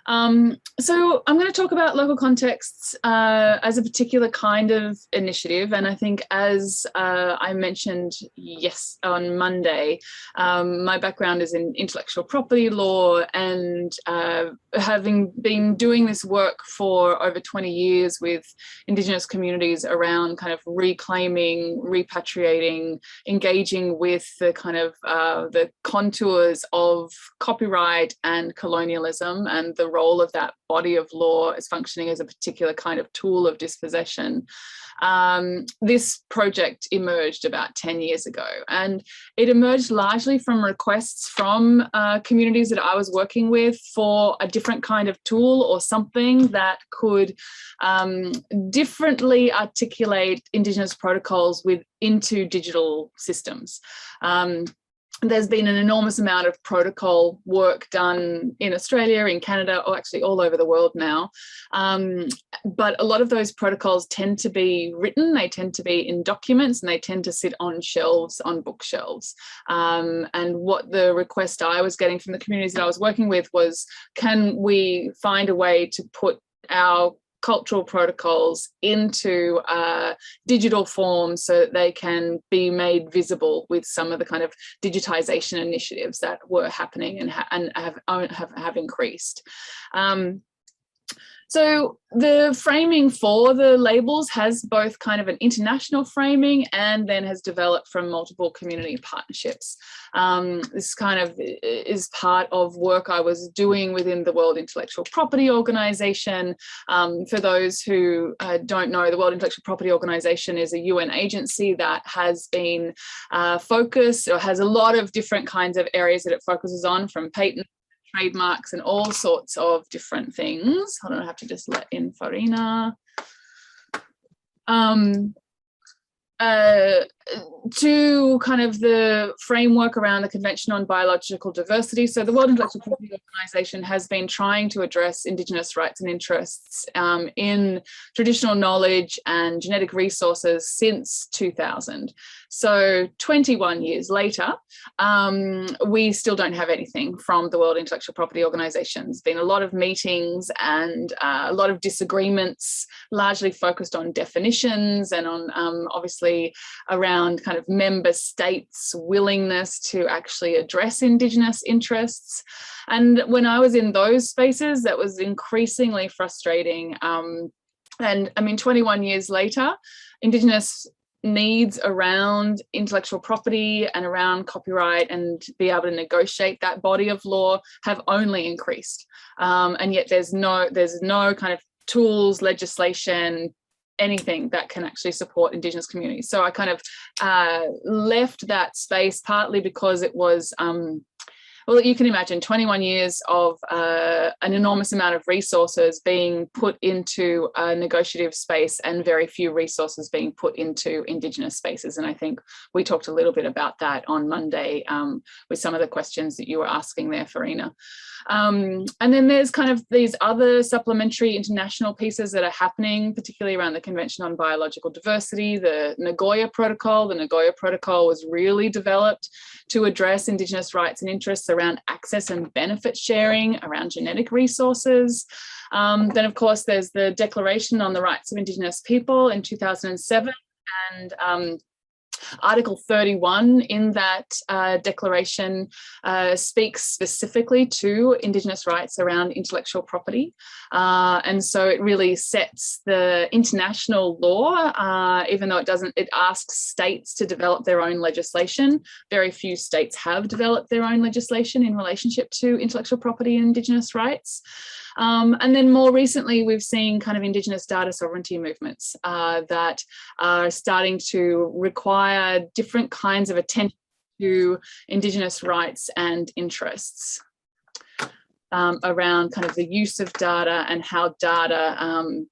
So I'm going to talk about local contexts as a particular kind of initiative. And I think as I mentioned, on Monday, my background is in intellectual property law, and having been doing this work for over 20 years with Indigenous communities around kind of reclaiming, repatriating, engaging with the kind of the contours of copyright and colonialism and the role of that body of law as functioning as a particular kind of tool of dispossession. This project emerged about 10 years ago, and it emerged largely from requests from communities that I was working with for a different kind of tool or something that could differently articulate Indigenous protocols into digital systems. There's been an enormous amount of protocol work done in Australia, in Canada, or actually all over the world now. But a lot of those protocols tend to be written, they tend to be in documents, and they tend to sit on shelves, on bookshelves. And what the request I was getting from the communities that I was working with was, can we find a way to put our cultural protocols into digital form so that they can be made visible with some of the kind of digitization initiatives that were happening and have increased. So the framing for the labels has both kind of an international framing and then has developed from multiple community partnerships. This kind of is part of work I was doing within the World Intellectual Property Organization. For those who don't know, the World Intellectual Property Organization is a UN agency that has been focused, or has a lot of different kinds of areas that it focuses on, from patent, trademarks, and all sorts of different things. Hold on, I have to just let in Farina. To kind of the framework around the Convention on Biological Diversity. So the World Intellectual Property Organization has been trying to address Indigenous rights and interests in traditional knowledge and genetic resources since 2000. So 21 years later, we still don't have anything from the World Intellectual Property Organization. There's been a lot of meetings and a lot of disagreements, largely focused on definitions and on obviously around kind of member states' willingness to actually address Indigenous interests. And when I was in those spaces, that was increasingly frustrating. And I mean, 21 years later, Indigenous needs around intellectual property and around copyright and be able to negotiate that body of law have only increased. And yet there's no kind of tools, legislation, anything that can actually support Indigenous communities. So I kind of left that space, partly because it was, well, you can imagine 21 years of an enormous amount of resources being put into a negotiative space and very few resources being put into Indigenous spaces. And I think we talked a little bit about that on Monday with some of the questions that you were asking there, Farina. And then there's kind of these other supplementary international pieces that are happening, particularly around the Convention on Biological Diversity, the Nagoya Protocol. The Nagoya Protocol was really developed to address Indigenous rights and interests around access and benefit sharing, around genetic resources. Then, of course, there's the Declaration on the Rights of Indigenous People in 2007, and Article 31 in that declaration speaks specifically to Indigenous rights around intellectual property. And so it really sets the international law, even though it asks states to develop their own legislation. Very few states have developed their own legislation in relationship to intellectual property and Indigenous rights. And then more recently, we've seen kind of Indigenous data sovereignty movements that are starting to require different kinds of attention to Indigenous rights and interests around kind of the use of data and how data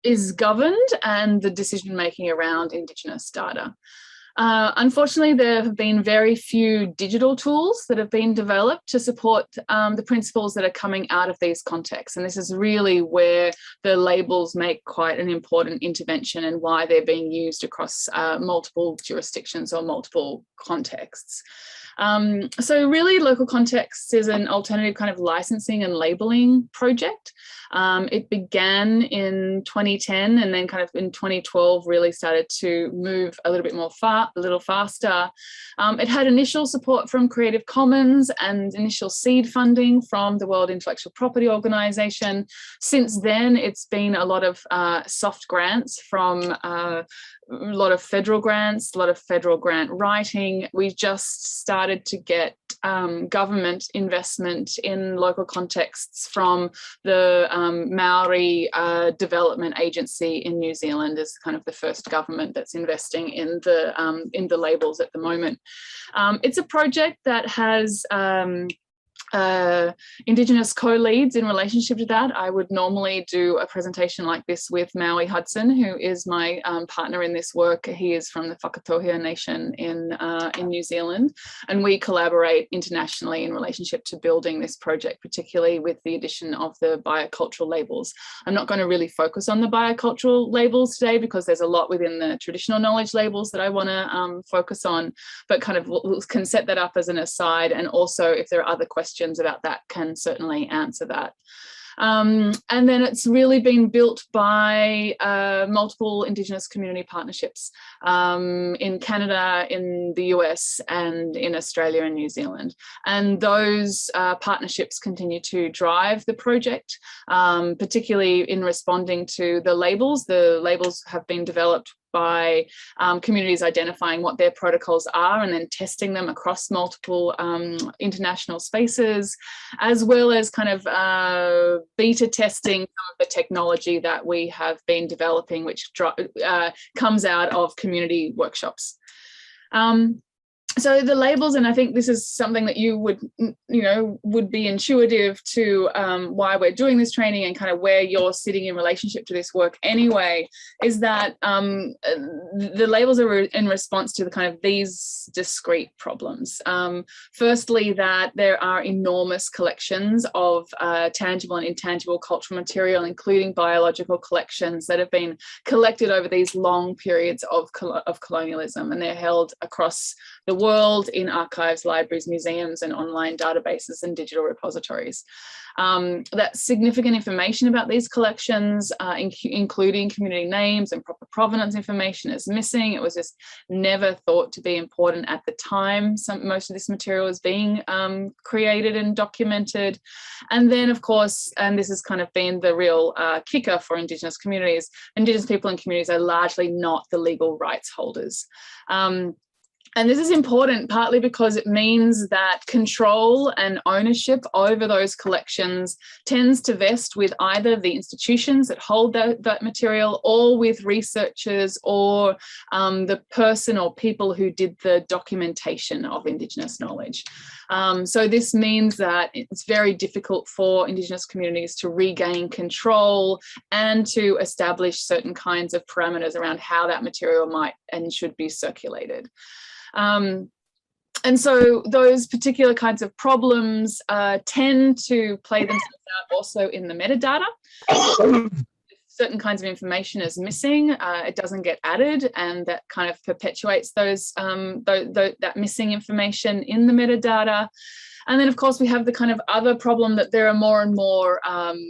is governed and the decision-making around Indigenous data. Unfortunately, there have been very few digital tools that have been developed to support the principles that are coming out of these contexts. And this is really where the labels make quite an important intervention and why they're being used across multiple jurisdictions or multiple contexts. So really, Local Contexts is an alternative kind of licensing and labeling project. It began in 2010 and then kind of in 2012 really started to move a little bit more a little faster. It had initial support from Creative Commons and initial seed funding from the World Intellectual Property Organization. Since then, it's been a lot of soft grants from a lot of federal grants, a lot of federal grant writing. We just started to get government investment in local contexts from the Maori Development Agency in New Zealand is kind of the first government that's investing in the labels at the moment. It's a project that has Indigenous co-leads in relationship to that. I would normally do a presentation like this with Maui Hudson, who is my partner in this work. He is from the Whakatohea Nation in New Zealand, and we collaborate internationally in relationship to building this project, particularly with the addition of the biocultural labels. I'm not going to really focus on the biocultural labels today because there's a lot within the traditional knowledge labels that I want to focus on, but kind of can set that up as an aside, and also if there are other questions about that can certainly answer that. And then it's really been built by multiple Indigenous community partnerships in Canada, in the US, and in Australia and New Zealand. And those partnerships continue to drive the project, particularly in responding to the labels. The labels have been developed by communities identifying what their protocols are and then testing them across multiple international spaces, as well as kind of beta testing some of the technology that we have been developing, which comes out of community workshops. So the labels, and I think this is something that you would be intuitive to why we're doing this training and kind of where you're sitting in relationship to this work anyway, is that the labels are in response to the kind of these discrete problems. Firstly, that there are enormous collections of tangible and intangible cultural material, including biological collections that have been collected over these long periods of colonialism, and they're held across the world in archives, libraries, museums, and online databases and digital repositories. That significant information about these collections, including community names and proper provenance information, is missing. It was just never thought to be important at the time most of this material is being created and documented. And then, of course, and this has kind of been the real kicker for Indigenous communities, Indigenous people and communities are largely not the legal rights holders. And this is important partly because it means that control and ownership over those collections tends to vest with either the institutions that hold that material, or with researchers, or the person or people who did the documentation of Indigenous knowledge. So this means that it's very difficult for Indigenous communities to regain control and to establish certain kinds of parameters around how that material might and should be circulated. And so those particular kinds of problems tend to play themselves out also in the metadata. Certain kinds of information is missing, it doesn't get added, and that kind of perpetuates those that missing information in the metadata. And then, of course, we have the kind of other problem that there are more and more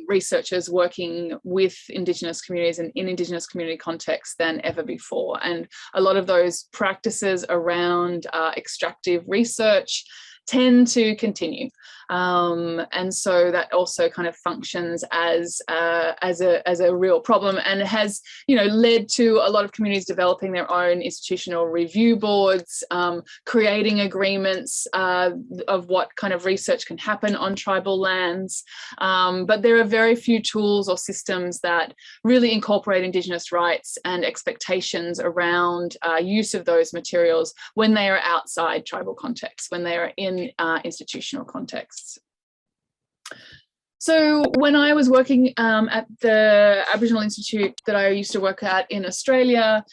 researchers working with Indigenous communities and in Indigenous community contexts than ever before. And a lot of those practices around extractive research tend to continue. And so that also kind of functions as a real problem, and it has, led to a lot of communities developing their own institutional review boards, creating agreements of what kind of research can happen on tribal lands. But there are very few tools or systems that really incorporate Indigenous rights and expectations around use of those materials when they are outside tribal contexts, when they are in institutional contexts. So when I was working at the Aboriginal Institute that I used to work at in Australia,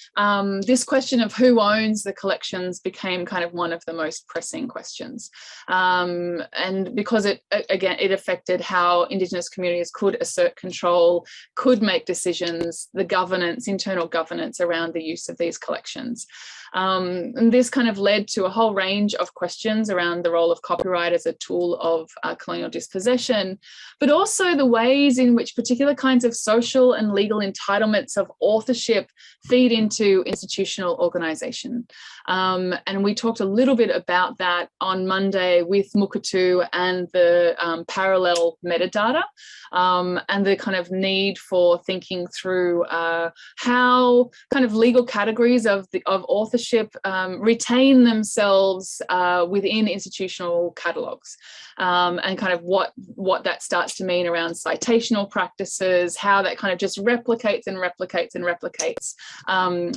this question of who owns the collections became kind of one of the most pressing questions. And because it affected how Indigenous communities could assert control, could make decisions, the governance, internal governance around the use of these collections. And this kind of led to a whole range of questions around the role of copyright as a tool of colonial dispossession, but also the ways in which particular kinds of social and legal entitlements of authorship feed into institutional organisation. And we talked a little bit about that on Monday with Mukatu and the parallel metadata, and the kind of need for thinking through how kind of legal categories of authorship retain themselves within institutional catalogues, and kind of what that starts to mean around citational practices, how that kind of just replicates and replicates and replicates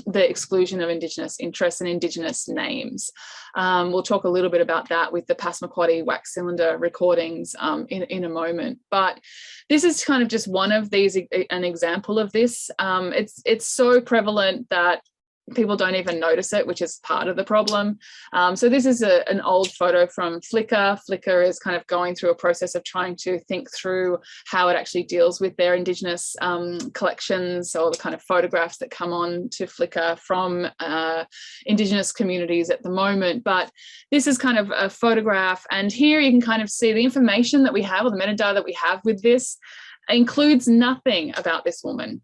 the exclusion of Indigenous interests and Indigenous names. We'll talk a little bit about that with the Passamaquoddy wax cylinder recordings in a moment. But this is kind of just one of these, an example of this. It's so prevalent that people don't even notice it, which is part of the problem. So this is an old photo from Flickr. Flickr is kind of going through a process of trying to think through how it actually deals with their Indigenous collections, or the kind of photographs that come on to Flickr from Indigenous communities at the moment. But this is kind of a photograph, and here you can kind of see the information that we have, or the metadata that we have with this includes nothing about this woman.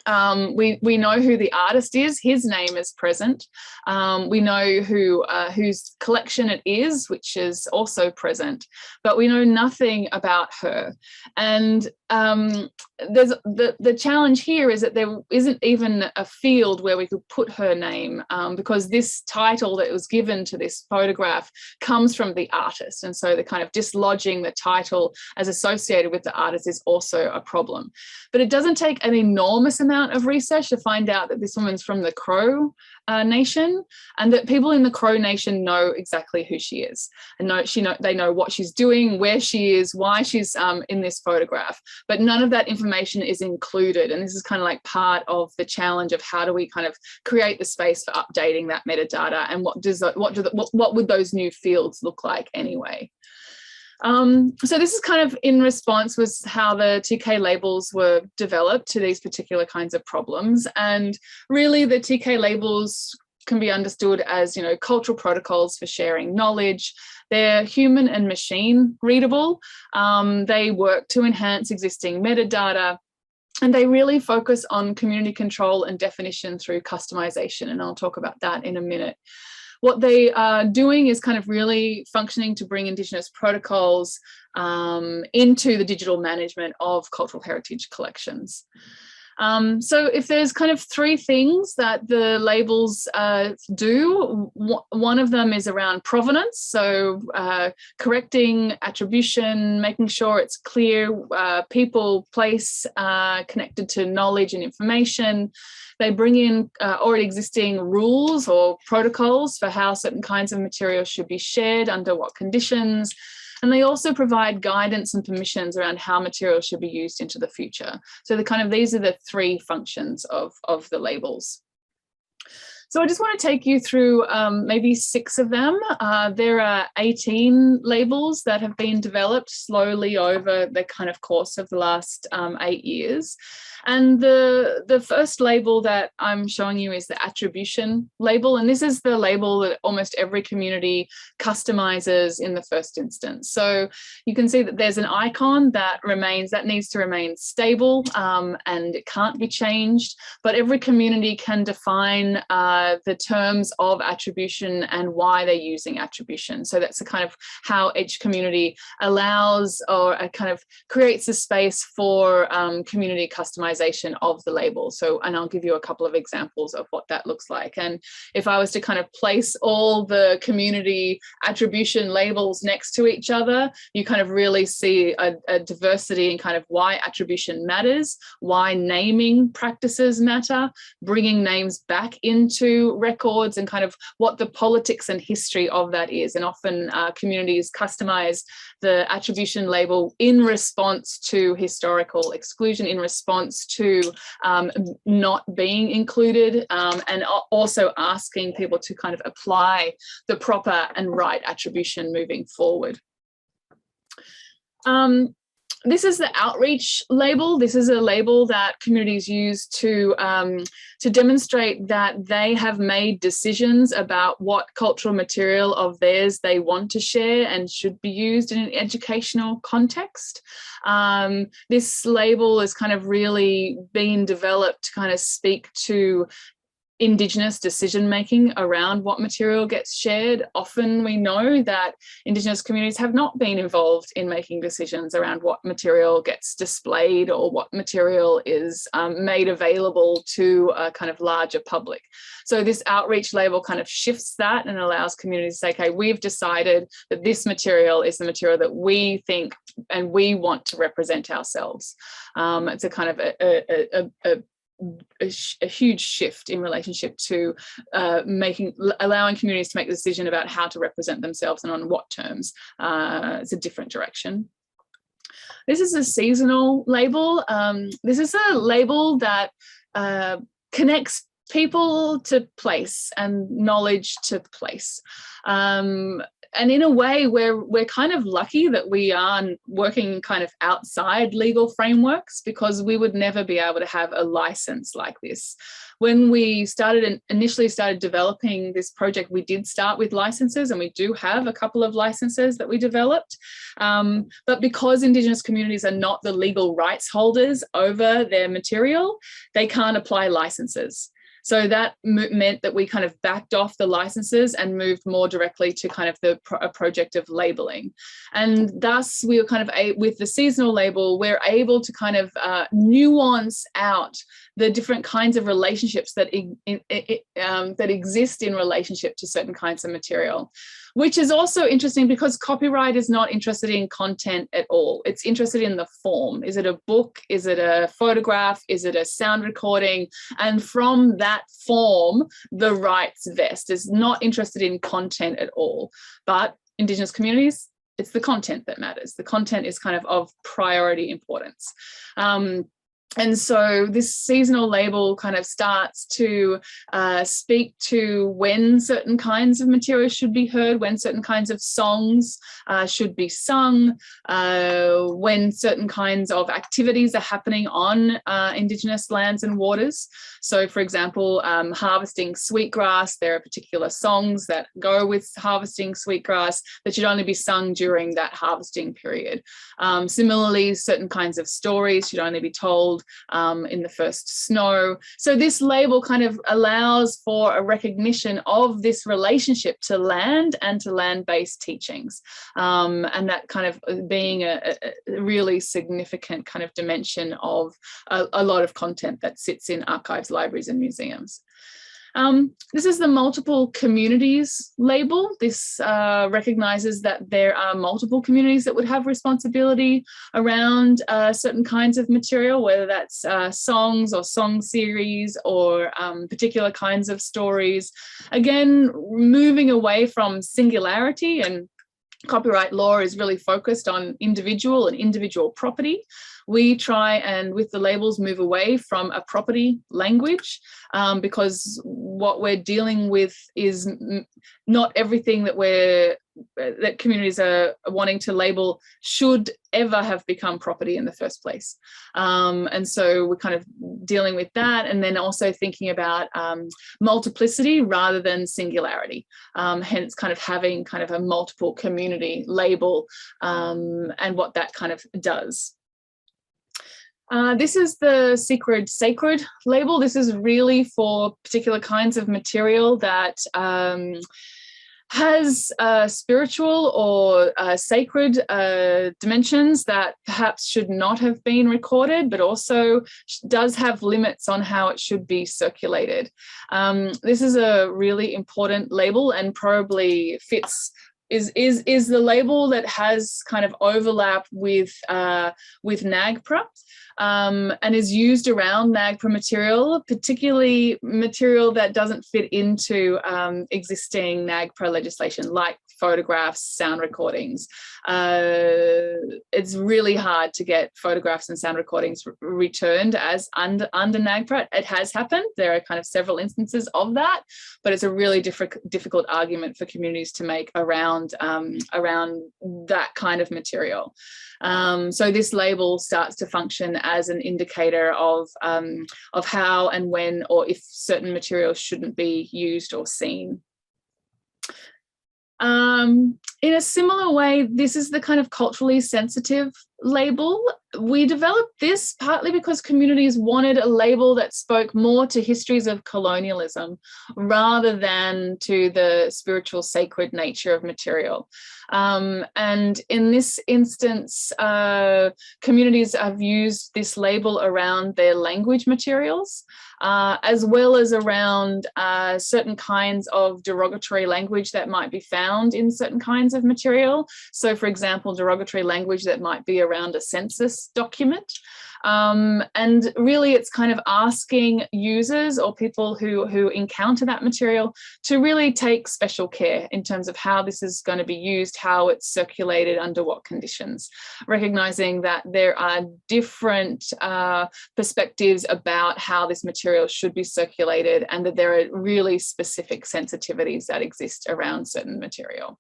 We know who the artist is, his name is present. We know whose collection it is, which is also present, but we know nothing about her. And there's the challenge here is that there isn't even a field where we could put her name, because this title that was given to this photograph comes from the artist, and so the kind of dislodging the title as associated with the artist is also a problem. But it doesn't take an enormous amount of research to find out that this woman's from the Crow Nation, and that people in the Crow Nation know exactly who she is, and they know what she's doing, where she is, why she's in this photograph, but none of that information is included. And this is kind of like part of the challenge of how do we kind of create the space for updating that metadata, and what would those new fields look like anyway. So this is kind of in response was how the TK labels were developed to these particular kinds of problems. And really the TK labels can be understood as, cultural protocols for sharing knowledge. They're human and machine readable. They work to enhance existing metadata, and they really focus on community control and definition through customization. And I'll talk about that in a minute. What they are doing is kind of really functioning to bring Indigenous protocols into the digital management of cultural heritage collections. So if there's kind of three things that the labels do, one of them is around provenance, so correcting attribution, making sure it's clear, people, place connected to knowledge and information. They bring in already existing rules or protocols for how certain kinds of materials should be shared, under what conditions. And they also provide guidance and permissions around how materials should be used into the future. So these are the three functions of the labels. So I just want to take you through maybe 6 of them. There are 18 labels that have been developed slowly over the kind of course of the last 8 years. And the first label that I'm showing you is the attribution label. And this is the label that almost every community customizes in the first instance. So you can see that there's an icon that needs to remain stable, and it can't be changed. But every community can define the terms of attribution and why they're using attribution. So that's a kind of how each community allows or kind of creates a space for community customization of the label. So, and I'll give you a couple of examples of what that looks like. And if I was to kind of place all the community attribution labels next to each other, you kind of really see a diversity in kind of why attribution matters, why naming practices matter, bringing names back into to records and kind of what the politics and history of that is. And often communities customize the attribution label in response to historical exclusion, in response to not being included, and also asking people to kind of apply the proper and right attribution moving forward. This is the outreach label. This is a label that communities use to demonstrate that they have made decisions about what cultural material of theirs they want to share and should be used in an educational context. This label has kind of really been developed to kind of speak to Indigenous decision-making around what material gets shared. Often we know that Indigenous communities have not been involved in making decisions around what material gets displayed or what material is made available to a kind of larger public. So this outreach label kind of shifts that and allows communities to say, okay, we've decided that this material is the material that we think and we want to represent ourselves. It's a kind of a huge shift in relationship to allowing communities to make the decision about how to represent themselves and on what terms. It's a different direction. This is a seasonal label. This is a label that connects people to place and knowledge to place. And in a way, we're kind of lucky that we are working kind of outside legal frameworks, because we would never be able to have a license like this. When we initially started developing this project, we did start with licenses, and we do have a couple of licenses that we developed. But because Indigenous communities are not the legal rights holders over their material, they can't apply licenses. So that meant that we kind of backed off the licenses and moved more directly to kind of a project of labeling. And thus we were kind of, with the seasonal label, we're able to kind of nuance out the different kinds of relationships that exist in relationship to certain kinds of material, which is also interesting because copyright is not interested in content at all. It's interested in the form. Is it a book? Is it a photograph? Is it a sound recording? And from that form, the rights vest. Is not interested in content at all. But Indigenous communities, it's the content that matters. The content is kind of priority importance. And so this seasonal label kind of starts to speak to when certain kinds of material should be heard, when certain kinds of songs should be sung, when certain kinds of activities are happening on Indigenous lands and waters. So, for example, harvesting sweetgrass, there are particular songs that go with harvesting sweetgrass that should only be sung during that harvesting period. Similarly, certain kinds of stories should only be told in the first snow. So this label kind of allows for a recognition of this relationship to land and to land-based teachings, and that kind of being a really significant kind of dimension of a lot of content that sits in archives, libraries and museums. This is the multiple communities label. This recognises that there are multiple communities that would have responsibility around certain kinds of material, whether that's songs or song series or particular kinds of stories. Again, moving away from singularity, and copyright law is really focused on individual and individual property. We try and, with the labels, move away from a property language because what we're dealing with is not everything that communities are wanting to label should ever have become property in the first place. And so we're kind of dealing with that, and then also thinking about multiplicity rather than singularity, hence kind of having kind of a multiple community label and what that kind of does. This is the sacred label. This is really for particular kinds of material that has spiritual or sacred dimensions that perhaps should not have been recorded, but also does have limits on how it should be circulated. This is a really important label and probably fits is the label that has kind of overlap with NAGPRA, and is used around NAGPRA material, particularly material that doesn't fit into existing NAGPRA legislation, like photographs, sound recordings. It's really hard to get photographs and sound recordings returned as under NAGPRA. It has happened. There are kind of several instances of that, but it's a really difficult argument for communities to make around that kind of material. So this label starts to function as an indicator of how and when, or if certain materials shouldn't be used or seen. In a similar way, this is the kind of culturally sensitive label. We developed this partly because communities wanted a label that spoke more to histories of colonialism rather than to the spiritual sacred nature of material. And in this instance, communities have used this label around their language materials, as well as around certain kinds of derogatory language that might be found in certain kinds of material. So, for example, derogatory language that might be around a census document. And really it's kind of asking users or people who encounter that material to really take special care in terms of how this is going to be used, how it's circulated, under what conditions, recognizing that there are different perspectives about how this material should be circulated, and that there are really specific sensitivities that exist around certain material.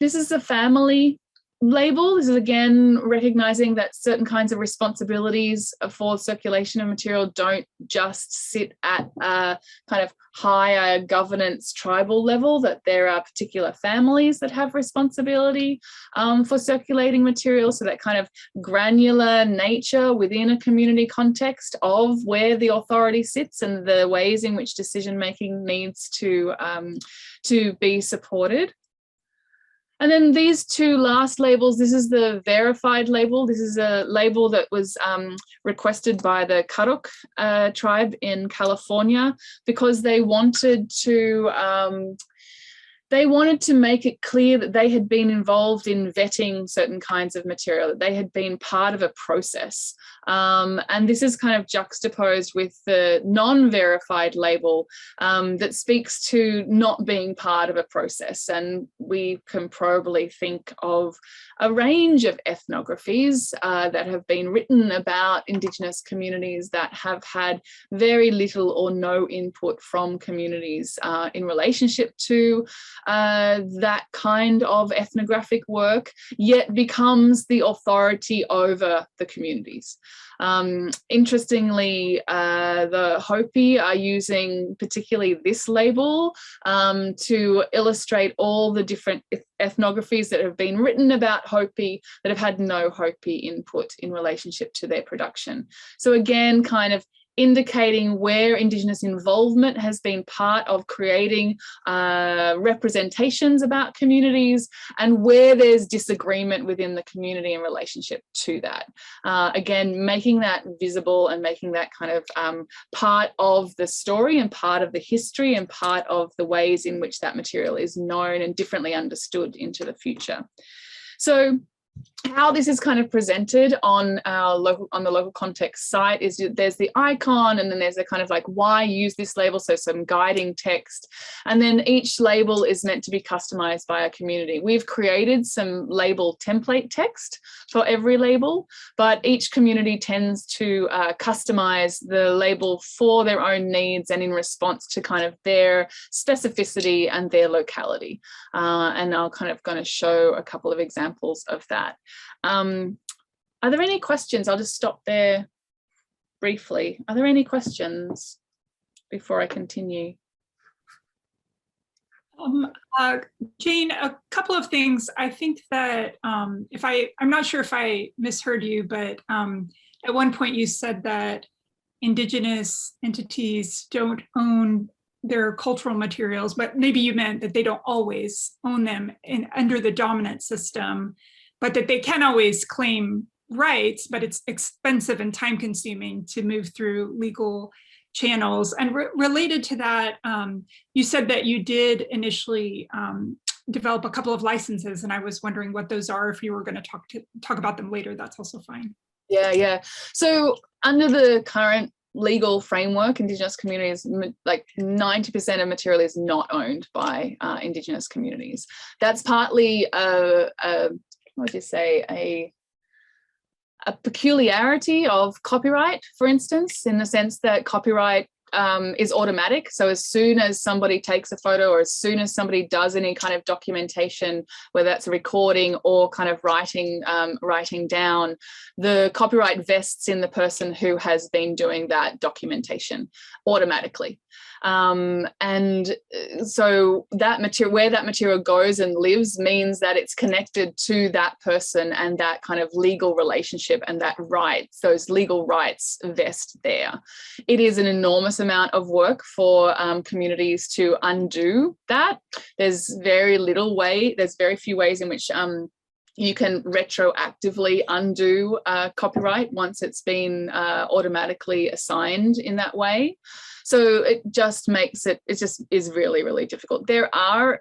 This is the family label. This is again recognizing that certain kinds of responsibilities for circulation of material don't just sit at a kind of higher governance tribal level, that there are particular families that have responsibility for circulating material. So that kind of granular nature within a community context of where the authority sits and the ways in which decision making needs to be supported. And then these two last labels, this is the verified label. This is a label that was requested by the Karok tribe in California because they wanted to make it clear that they had been involved in vetting certain kinds of material, that they had been part of a process. And this is kind of juxtaposed with the non-verified label that speaks to not being part of a process. And we can probably think of a range of ethnographies that have been written about Indigenous communities that have had very little or no input from communities in relationship to that kind of ethnographic work, yet becomes the authority over the communities. Interestingly, the Hopi are using particularly this label to illustrate all the different ethnographies that have been written about Hopi that have had no Hopi input in relationship to their production. So again, kind of indicating where Indigenous involvement has been part of creating representations about communities, and where there's disagreement within the community in relationship to that. Again, making that visible and making that kind of part of the story and part of the history and part of the ways in which that material is known and differently understood into the future. So how this is kind of presented on the local context site is there's the icon, and then there's a kind of like why use this label, so some guiding text, and then each label is meant to be customized by a community. We've created some label template text for every label, but each community tends to customize the label for their own needs and in response to kind of their specificity and their locality. And I'm kind of going to show a couple of examples of that. Are there any questions? I'll just stop there briefly. Are there any questions before I continue? Jane, a couple of things. I think that I'm not sure if I misheard you, but at one point you said that Indigenous entities don't own their cultural materials, but maybe you meant that they don't always own them under the dominant system, but that they can always claim rights, but it's expensive and time consuming to move through legal channels. And related to that, you said that you did initially develop a couple of licenses, and I was wondering what those are. If you were going to talk about them later, that's also fine. Yeah. So under the current legal framework, Indigenous communities, like 90% of material is not owned by Indigenous communities. That's partly what would you say, a peculiarity of copyright, for instance, in the sense that copyright is automatic. So as soon as somebody takes a photo, or as soon as somebody does any kind of documentation, whether that's a recording or kind of writing down, the copyright vests in the person who has been doing that documentation automatically. And so that material, where that material goes and lives, means that it's connected to that person, and that kind of legal relationship and that rights, those legal rights vest there. It is an enormous amount of work for communities to undo that. There's very few ways in which you can retroactively undo copyright once it's been automatically assigned in that way. So it just makes it just is really, really difficult. There are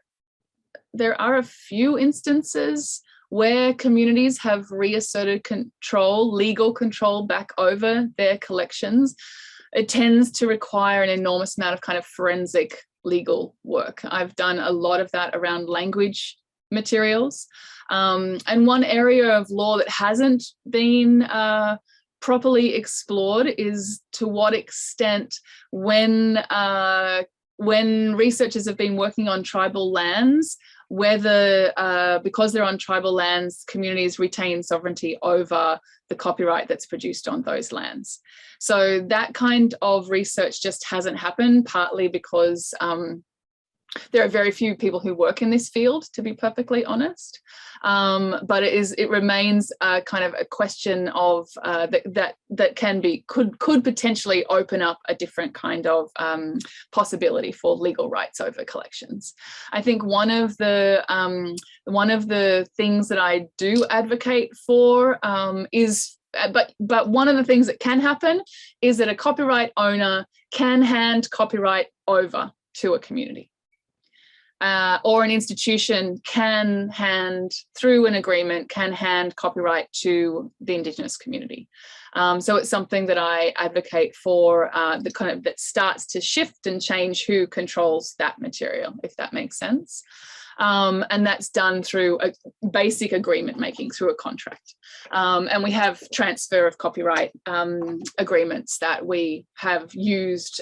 a few instances where communities have reasserted legal control back over their collections. It tends to require an enormous amount of kind of forensic legal work. I've done a lot of that around language materials. And one area of law that hasn't been properly explored is to what extent when researchers have been working on tribal lands, whether because they're on tribal lands, communities retain sovereignty over the copyright that's produced on those lands. So that kind of research just hasn't happened, partly because there are very few people who work in this field, to be perfectly honest. But it remains kind of a question of that could potentially open up a different kind of possibility for legal rights over collections. I think one of the things that I do advocate for is, but one of the things that can happen is that a copyright owner can hand copyright over to a community. Or an institution can hand, through an agreement, can hand copyright to the Indigenous community. So it's something that I advocate for, that starts to shift and change who controls that material, if that makes sense. And that's done through a basic agreement making, through a contract. And we have transfer of copyright agreements that we have used.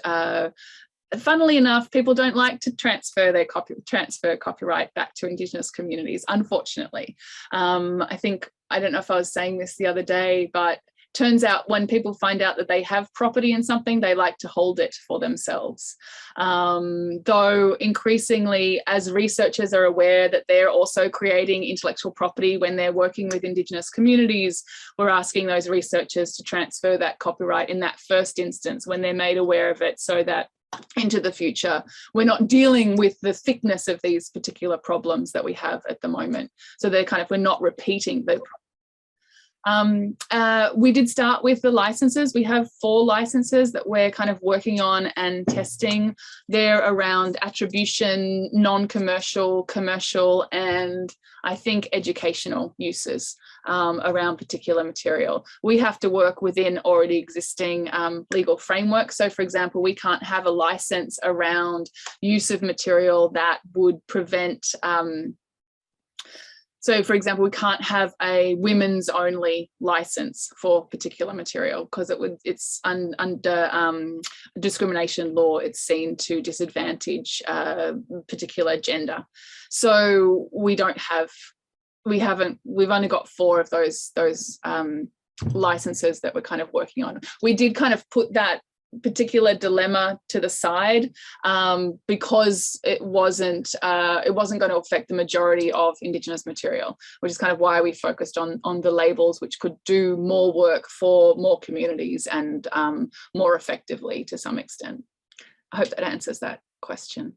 Funnily enough, people don't like to transfer copyright back to Indigenous communities, unfortunately. I don't know if I was saying this the other day, but turns out when people find out that they have property in something, they like to hold it for themselves. Though increasingly, as researchers are aware that they're also creating intellectual property when they're working with Indigenous communities, we're asking those researchers to transfer that copyright in that first instance when they're made aware of it, so that into the future we're not dealing with the thickness of these particular problems that we have at the moment. So we're not repeating the we did start with the licenses. We have 4 licenses that we're kind of working on and testing. They're around attribution, non-commercial, commercial, and I think educational uses around particular material. We have to work within already existing legal framework. So for example, we can't have a license around use of material that would prevent so, for example, we can't have a women's only license for particular material because it's under discrimination law. It's seen to disadvantage particular gender. So we've only got 4 of those licenses that we're kind of working on. We did kind of put that particular dilemma to the side because it wasn't going to affect the majority of Indigenous material, which is kind of why we focused on the labels, which could do more work for more communities and more effectively to some extent. I hope that answers that question.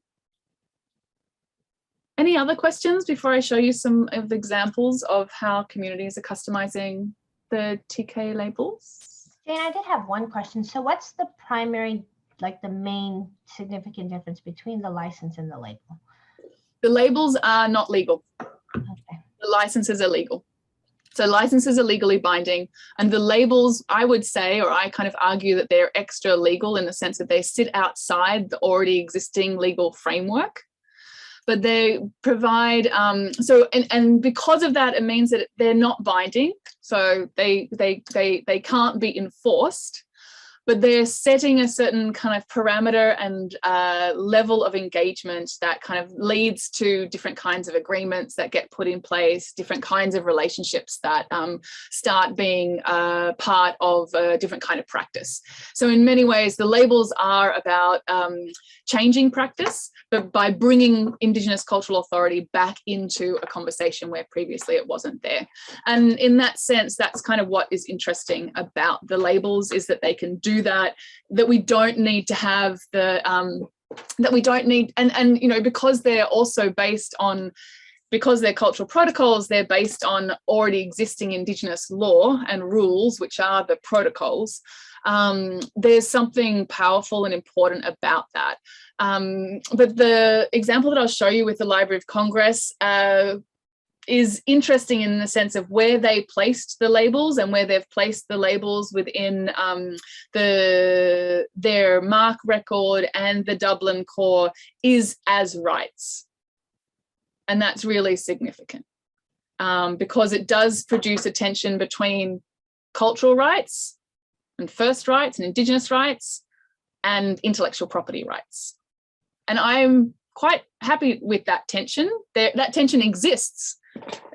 Any other questions before I show you some of the examples of how communities are customizing the TK labels? Jane, I did have one question. So what's the primary like the main significant difference between the license and the label? The labels are not legal. Okay. The licenses are legal. So licenses are legally binding, and the labels, I would say, or I kind of argue that they're extra legal in the sense that they sit outside the already existing legal framework. But they provide, and because of that, it means that they're not binding. So they can't be enforced, but they're setting a certain kind of parameter and level of engagement that kind of leads to different kinds of agreements that get put in place, different kinds of relationships that start being part of a different kind of practice. So in many ways, the labels are about changing practice, but by bringing Indigenous cultural authority back into a conversation where previously it wasn't there. And in that sense, that's kind of what is interesting about the labels, is that they can do that we don't need to have the that we don't need, and you know, because they're also based on, because they're cultural protocols, they're based on already existing Indigenous law and rules, which are the protocols. There's something powerful and important about that. But the example that I'll show you with the Library of Congress is interesting in the sense of where they placed the labels and where they've placed the labels within their MARC record and the Dublin Core is as rights. And that's really significant because it does produce a tension between cultural rights and first rights and Indigenous rights and intellectual property rights. And I'm quite happy with that tension. That tension exists.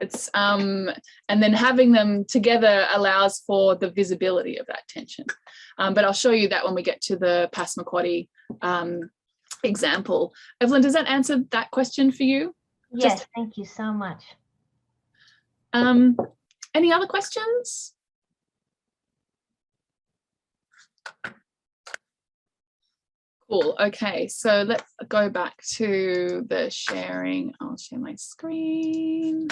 It's and then having them together allows for the visibility of that tension. But I'll show you that when we get to the Passamaquoddy example. Evelyn, does that answer that question for you? Yes, thank you so much. Any other questions? Cool. Okay, so let's go back to the sharing. I'll share my screen.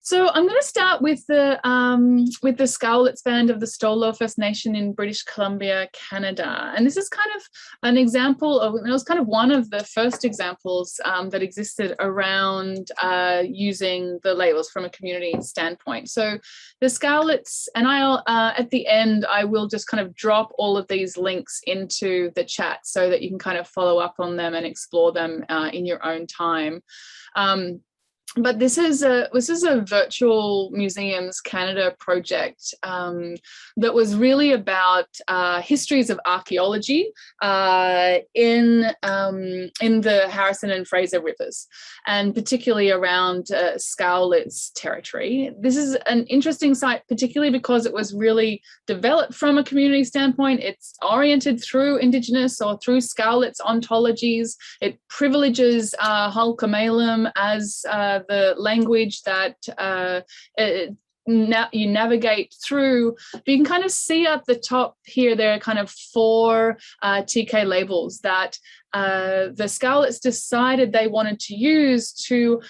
So I'm going to start with the Scowlitz Band of the Stolo First Nation in British Columbia, Canada. And this is kind of an example of, it was kind of one of the first examples that existed around using the labels from a community standpoint. So the Scowlitz, and I'll, at the end, I will just kind of drop all of these links into the chat so that you can kind of follow up on them and explore them in your own time. But this is a Virtual Museums Canada project that was really about histories of archaeology in the Harrison and Fraser rivers, and particularly around Scowlitz territory. This is an interesting site, particularly because it was really developed from a community standpoint. It's oriented through Indigenous or through Scowlitz ontologies. It privileges Hulkamalum as the language that you navigate through. But you can kind of see at the top here, there are kind of 4 TK labels that the Scowlitz decided they wanted to use to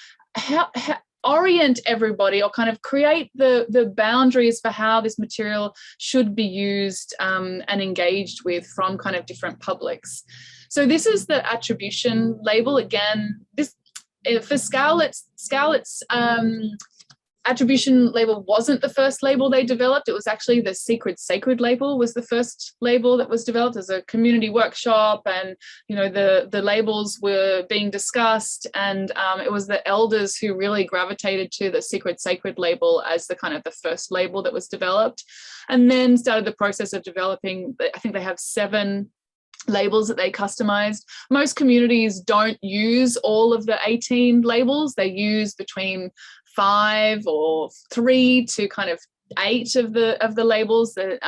orient everybody, or kind of create the boundaries for how this material should be used and engaged with from kind of different publics. So this is the attribution label. Again, this for Scowlitz attribution label wasn't the first label they developed. It was actually the Sacred label was the first label that was developed as a community workshop, and you know the labels were being discussed, and it was the elders who really gravitated to the Sacred label as the kind of the first label that was developed, and then started the process of developing. I think they have 7 labels that they customized. Most communities don't use all of the 18 labels. They use between 5 or 3 to kind of 8 of the labels that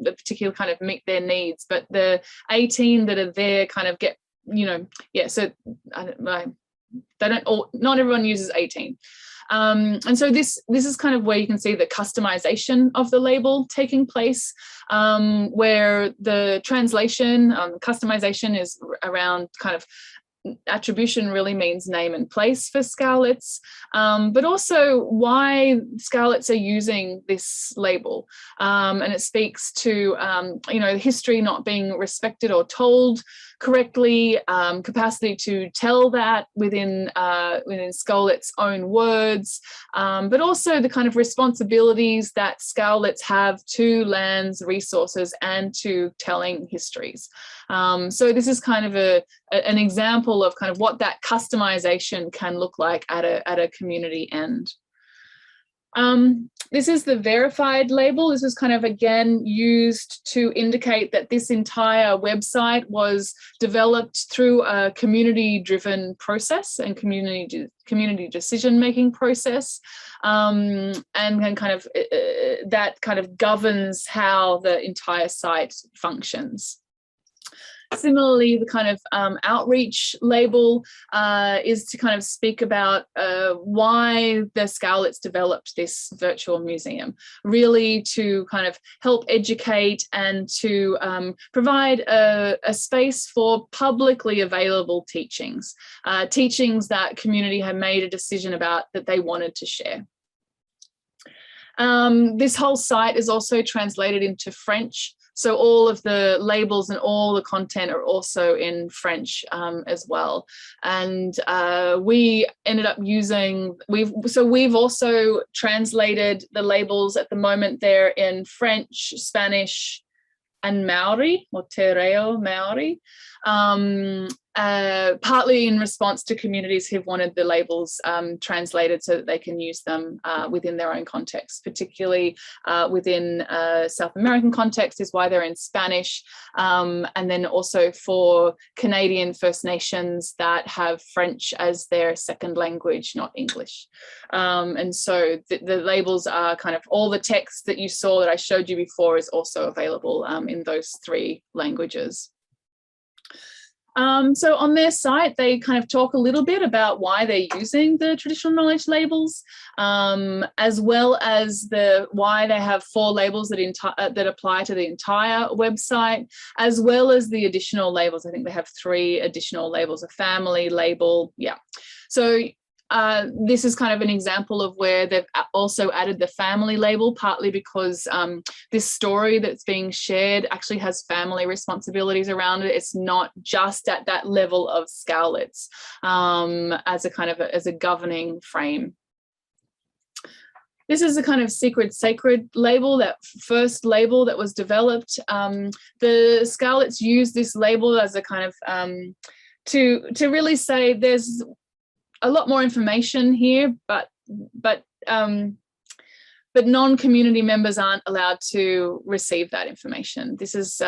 particularly kind of meet their needs. But the 18 that are there kind of get, you know, yeah. So they don't all. Not everyone uses 18. And so this is kind of where you can see the customization of the label taking place, where the translation, customization is around kind of attribution really means name and place for Scowlitz, but also why Scowlitz are using this label. And it speaks to, history not being respected or told correctly, capacity to tell that within Scowlitz's own words, but also the kind of responsibilities that Scowlitz have to lands, resources, and to telling histories. So this is kind of an example of kind of what that customization can look like at a community end. This is the verified label. This was kind of, again, used to indicate that this entire website was developed through a community-driven process and community decision-making process, and kind of that kind of governs how the entire site functions. Similarly, the kind of outreach label is to kind of speak about why the Scowlitz developed this virtual museum, really to kind of help educate and to provide a space for publicly available teachings, teachings that community had made a decision about that they wanted to share. This whole site is also translated into French. So all of the labels and all the content are also in French as well. And we ended up using, we've also translated the labels at the moment. They're in French, Spanish, and Maori, or Te Reo Maori, partly in response to communities who've wanted the labels translated so that they can use them within their own context, particularly within South American context is why they're in Spanish, and then also for Canadian First Nations that have French as their second language, not English. And so the labels are kind of all the text that you saw that I showed you before is also available in those 3 languages. So on their site, they kind of talk a little bit about why they're using the traditional knowledge labels, as well as why they have 4 labels that apply to the entire website, as well as the additional labels. I think they have 3 additional labels, a family label. Yeah. So this is kind of an example of where they've also added the family label, partly because this story that's being shared actually has family responsibilities around it. It's not just at that level of Scowlitz as a kind of as a governing frame. This is a kind of sacred label, that first label that was developed. The Scowlitz used this label as a kind of to really say there's a lot more information here, but non-community members aren't allowed to receive that information. This is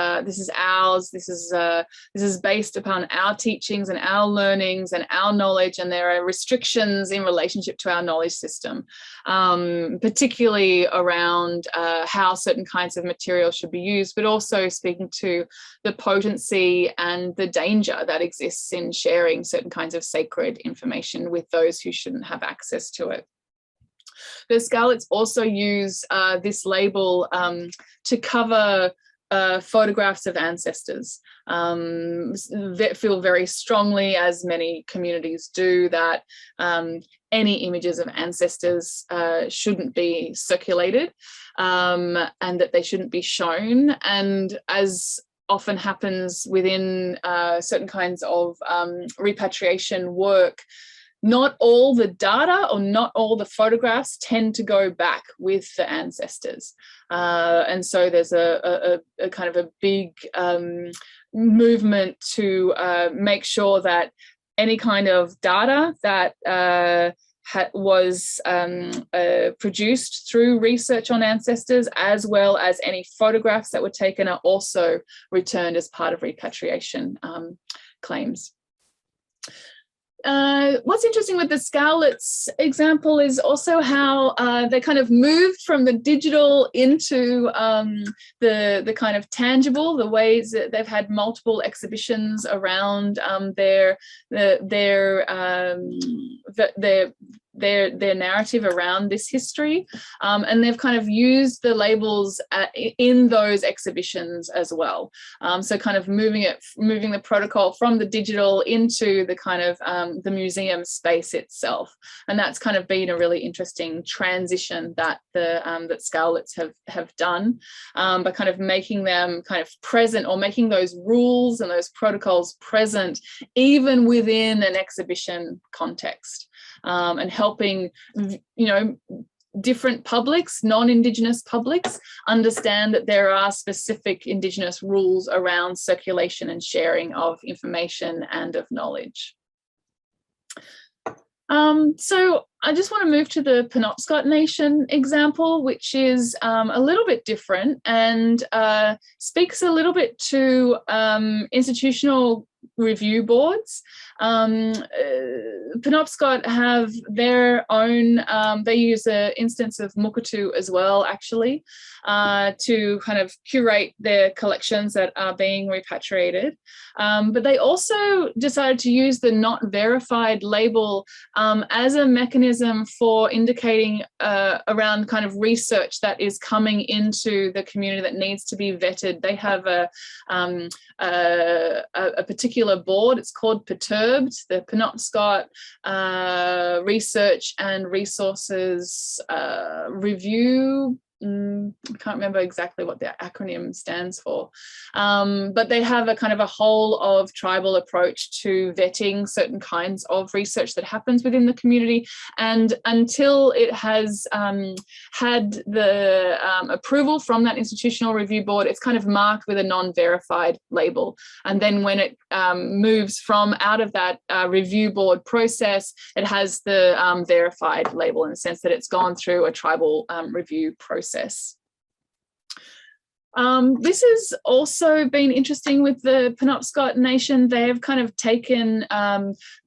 ours. This is based upon our teachings and our learnings and our knowledge, and there are restrictions in relationship to our knowledge system, particularly around how certain kinds of material should be used, but also speaking to the potency and the danger that exists in sharing certain kinds of sacred information with those who shouldn't have access to it. The Scowlitz also use this label to cover photographs of ancestors. That feel very strongly, as many communities do, that any images of ancestors shouldn't be circulated, and that they shouldn't be shown. And as often happens within certain kinds of repatriation work, not all the data or not all the photographs tend to go back with the ancestors. And so there's a kind of a big movement to make sure that any kind of data that was produced through research on ancestors, as well as any photographs that were taken, are also returned as part of repatriation claims. What's interesting with the Scowlitz example is also how they kind of moved from the digital into the kind of tangible, the ways that they've had multiple exhibitions around their their narrative around this history, and they've kind of used the labels in those exhibitions as well. So kind of moving the protocol from the digital into the kind of the museum space itself, and that's kind of been a really interesting transition that that Scowlitz have done, by kind of making them kind of present, or making those rules and those protocols present even within an exhibition context. And helping, different publics, non-Indigenous publics, understand that there are specific Indigenous rules around circulation and sharing of information and of knowledge. So I just want to move to the Penobscot Nation example, which is a little bit different and speaks a little bit to institutional review boards. Penobscot have their own, they use an instance of Mukurtu as well, actually, to kind of curate their collections that are being repatriated. But they also decided to use the not verified label as a mechanism for indicating around kind of research that is coming into the community that needs to be vetted. They have a particular board. It's called Perturbed, the Penobscot Research and Resources Review. I can't remember exactly what the acronym stands for, but they have a kind of a whole of tribal approach to vetting certain kinds of research that happens within the community, and until it has had the approval from that institutional review board, it's kind of marked with a non-verified label, and then when it moves from out of that review board process, it has the verified label in the sense that it's gone through a tribal review process. This has also been interesting with the Penobscot Nation. They have kind of taken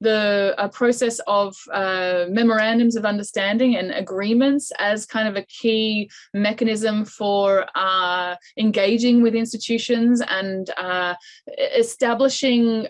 the process of memorandums of understanding and agreements as kind of a key mechanism for engaging with institutions and establishing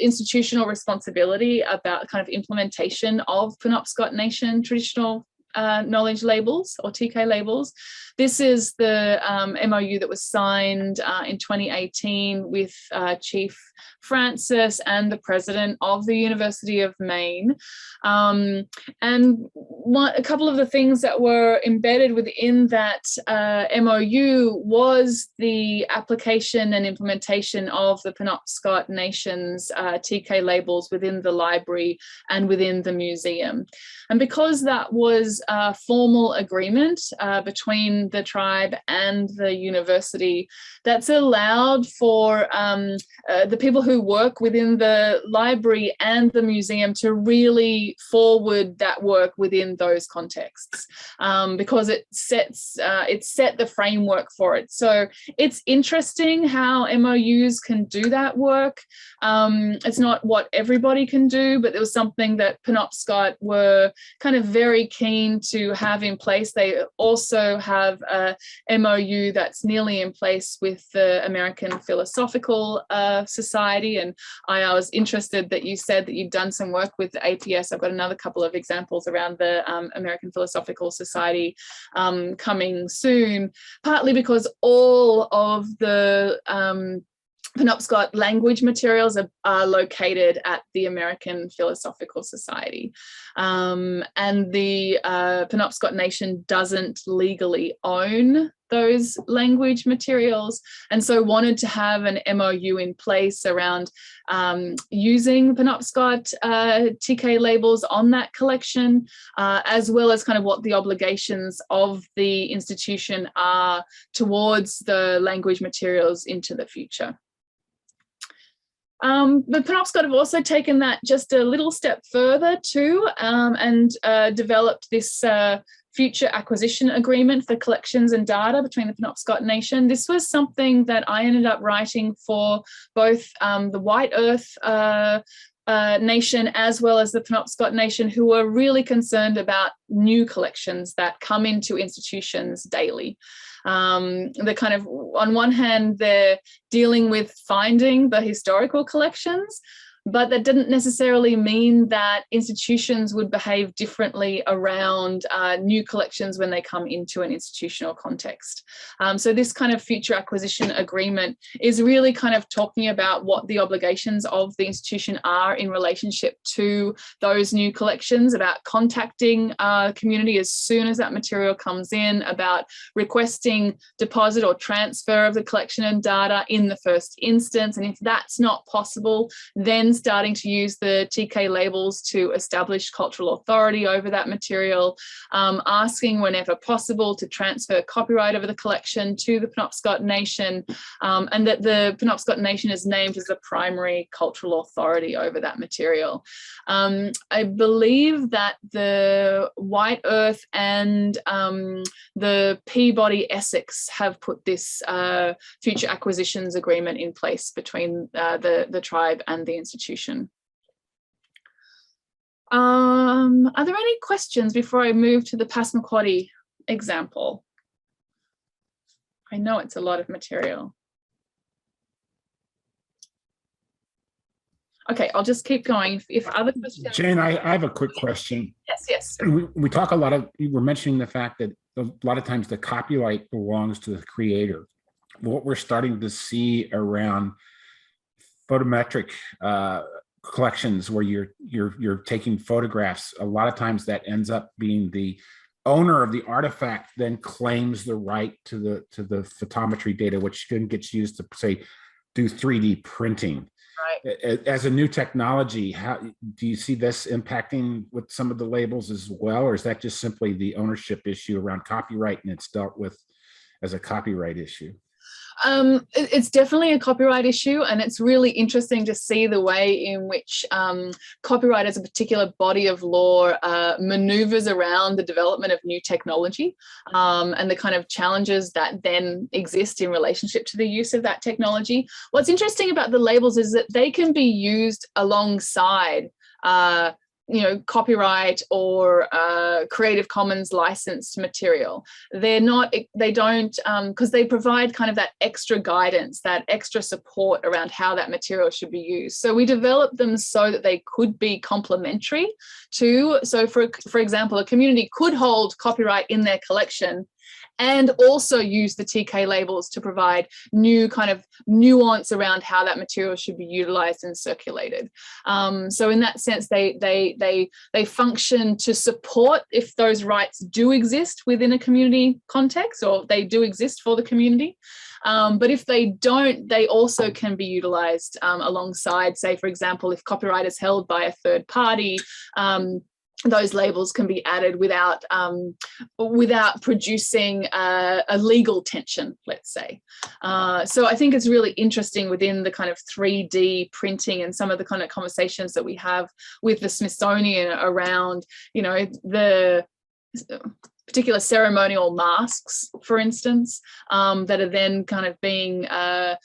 institutional responsibility about kind of implementation of Penobscot Nation traditional knowledge labels, or TK labels. This is the MOU that was signed in 2018 with Chief Francis and the president of the University of Maine. And a couple of the things that were embedded within that MOU was the application and implementation of the Penobscot Nation's TK labels within the library and within the museum. And because that was a formal agreement between the tribe and the university, that's allowed for the people who work within the library and the museum to really forward that work within those contexts, because it set the framework for it. So it's interesting how MOUs can do that work. It's not what everybody can do, but it was something that Penobscot were kind of very keen to have in place. They also have a MOU that's nearly in place with the American Philosophical Society, and I was interested that you said that you'd done some work with the APS. I've got another couple of examples around the American Philosophical Society coming soon, partly because all of the Penobscot language materials are located at the American Philosophical Society, and the Penobscot Nation doesn't legally own those language materials, and so wanted to have an MOU in place around using Penobscot TK labels on that collection, as well as kind of what the obligations of the institution are towards the language materials into the future. The Penobscot have also taken that just a little step further too, and developed this future acquisition agreement for collections and data between the Penobscot Nation. This was something that I ended up writing for both the White Earth Nation as well as the Penobscot Nation, who were really concerned about new collections that come into institutions daily. They're kind of, on one hand, they're dealing with finding the historical collections, But that didn't necessarily mean that institutions would behave differently around new collections when they come into an institutional context. So this kind of future acquisition agreement is really kind of talking about what the obligations of the institution are in relationship to those new collections, about contacting community as soon as that material comes in, about requesting deposit or transfer of the collection and data in the first instance. And if that's not possible, then starting to use the TK labels to establish cultural authority over that material, asking whenever possible to transfer copyright over the collection to the Penobscot Nation, and that the Penobscot Nation is named as the primary cultural authority over that material. I believe that the White Earth and the Peabody Essex have put this future acquisitions agreement in place between the tribe and the institution. Are there any questions before I move to the Passamaquoddy example? I know it's a lot of material. Okay, I'll just keep going. If other questions. Jane, I have a quick question. Yes. We talk a lot of, you were mentioning the fact that a lot of times the copyright belongs to the creator. What we're starting to see around photometric collections where you're taking photographs, a lot of times that ends up being the owner of the artifact then claims the right to the photometry data, which then gets used to say do 3D printing. Right. As a new technology, how do you see this impacting with some of the labels as well, or is that just simply the ownership issue around copyright and it's dealt with as a copyright issue? It's definitely a copyright issue, and it's really interesting to see the way in which copyright as a particular body of law maneuvers around the development of new technology, and the kind of challenges that then exist in relationship to the use of that technology. What's interesting about the labels is that they can be used alongside copyright or Creative Commons licensed material. They don't, because they provide kind of that extra guidance, that extra support around how that material should be used. So we developed them so that they could be complementary to, so for example, a community could hold copyright in their collection and also use the TK labels to provide new kind of nuance around how that material should be utilized and circulated. So in that sense, they function to support if those rights do exist within a community context, or they do exist for the community. But if they don't, they also can be utilized alongside, say, for example, if copyright is held by a third party, those labels can be added without producing a legal tension, let's say. So I think it's really interesting within the kind of 3D printing and some of the kind of conversations that we have with the Smithsonian around, the particular ceremonial masks, for instance, that are then kind of being 3D,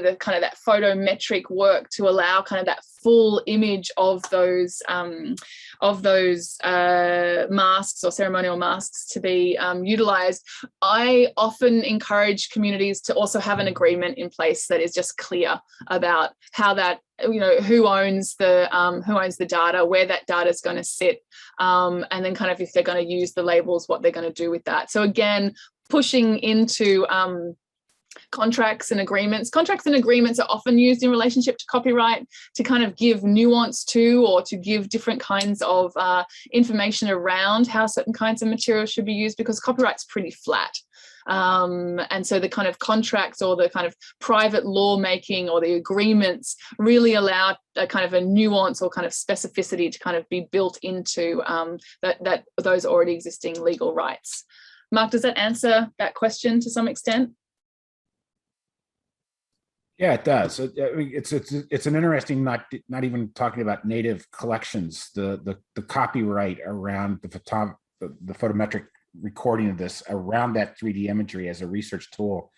the kind of that photometric work to allow kind of that full image of those masks or ceremonial masks to be utilized. I often encourage communities to also have an agreement in place that is just clear about how that, who owns the data, where that data is going to sit, and then kind of if they're going to use the labels, what they're going to do with that. So again, pushing into contracts and agreements. Contracts and agreements are often used in relationship to copyright to kind of give nuance to, or to give different kinds of information around how certain kinds of material should be used, because copyright's pretty flat. And so the kind of contracts or the kind of private lawmaking or the agreements really allow a kind of a nuance or kind of specificity to kind of be built into those already existing legal rights. Mark, does that answer that question to some extent? Yeah, it does. It's an interesting, not even talking about native collections, the copyright around the photometric recording of this around that 3D imagery as a research tool.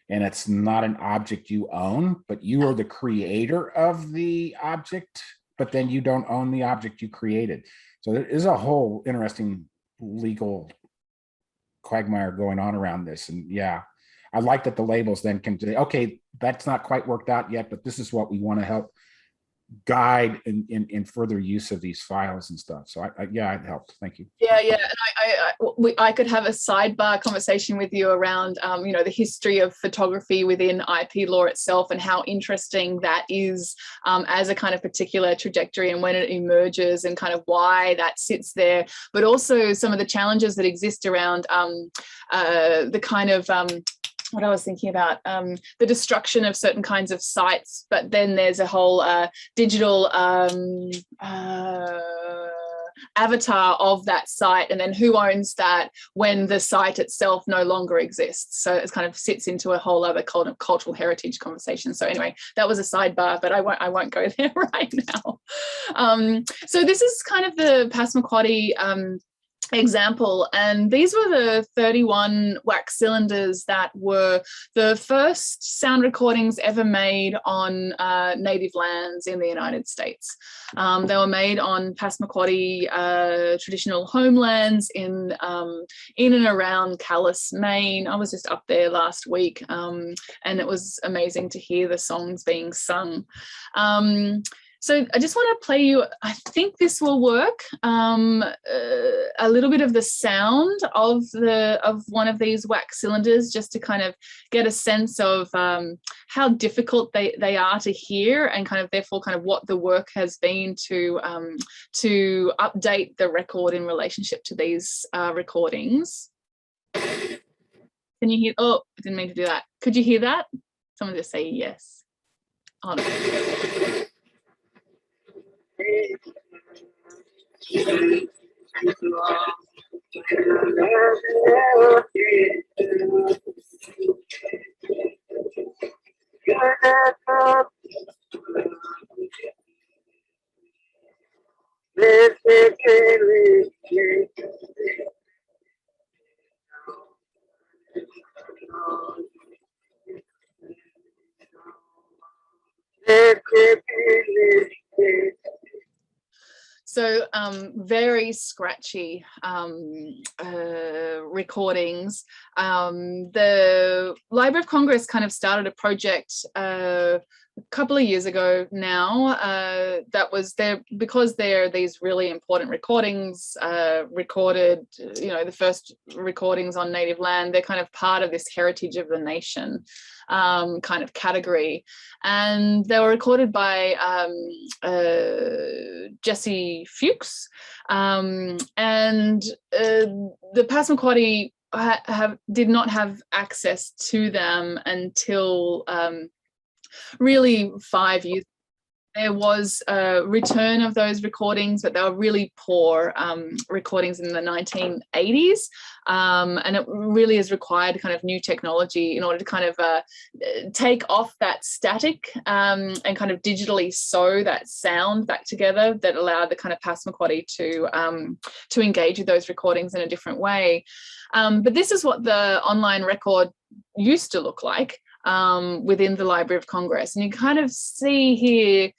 And it's not an object you own, but you are the creator of the object, but then you don't own the object you created. So there is a whole interesting legal quagmire going on around this. And yeah, I like that the labels then can say, okay, that's not quite worked out yet, but this is what we want to help guide in further use of these files and stuff. So yeah, it helped. Thank you. Yeah, and I could have a sidebar conversation with you around, the history of photography within IP law itself and how interesting that is as a kind of particular trajectory and when it emerges and kind of why that sits there, but also some of the challenges that exist around the kind of what I was thinking about, the destruction of certain kinds of sites, but then there's a whole digital avatar of that site, and then who owns that when the site itself no longer exists. So it kind of sits into a whole other cultural heritage conversation. So anyway, that was a sidebar, but I won't go there right now. So this is kind of the Passamaquoddy example, and these were the 31 wax cylinders that were the first sound recordings ever made on native lands in the United States. They were made on Passamaquoddy traditional homelands in and around Calais, Maine. I was just up there last week, and it was amazing to hear the songs being sung. So I just want to play you, I think this will work, a little bit of the sound of one of these wax cylinders, just to kind of get a sense of how difficult they are to hear, and kind of therefore kind of what the work has been to update the record in relationship to these recordings. Can you hear? Oh, I didn't mean to do that. Could you hear that? Someone just say yes. Oh, no. So very scratchy recordings. The Library of Congress kind of started a project a couple of years ago now that was there because they're these really important recordings recorded, the first recordings on native land. They're kind of part of this heritage of the nation kind of category, and they were recorded by Jesse Fuchs, and the Passamaquoddy did not have access to them until really 5 years. There was a return of those recordings, but they were really poor recordings in the 1980s. And it really has required kind of new technology in order to kind of take off that static and kind of digitally sew that sound back together that allowed the kind of Passamaquoddy to engage with those recordings in a different way. But this is what the online record used to look like within the Library of Congress. And you kind of see here,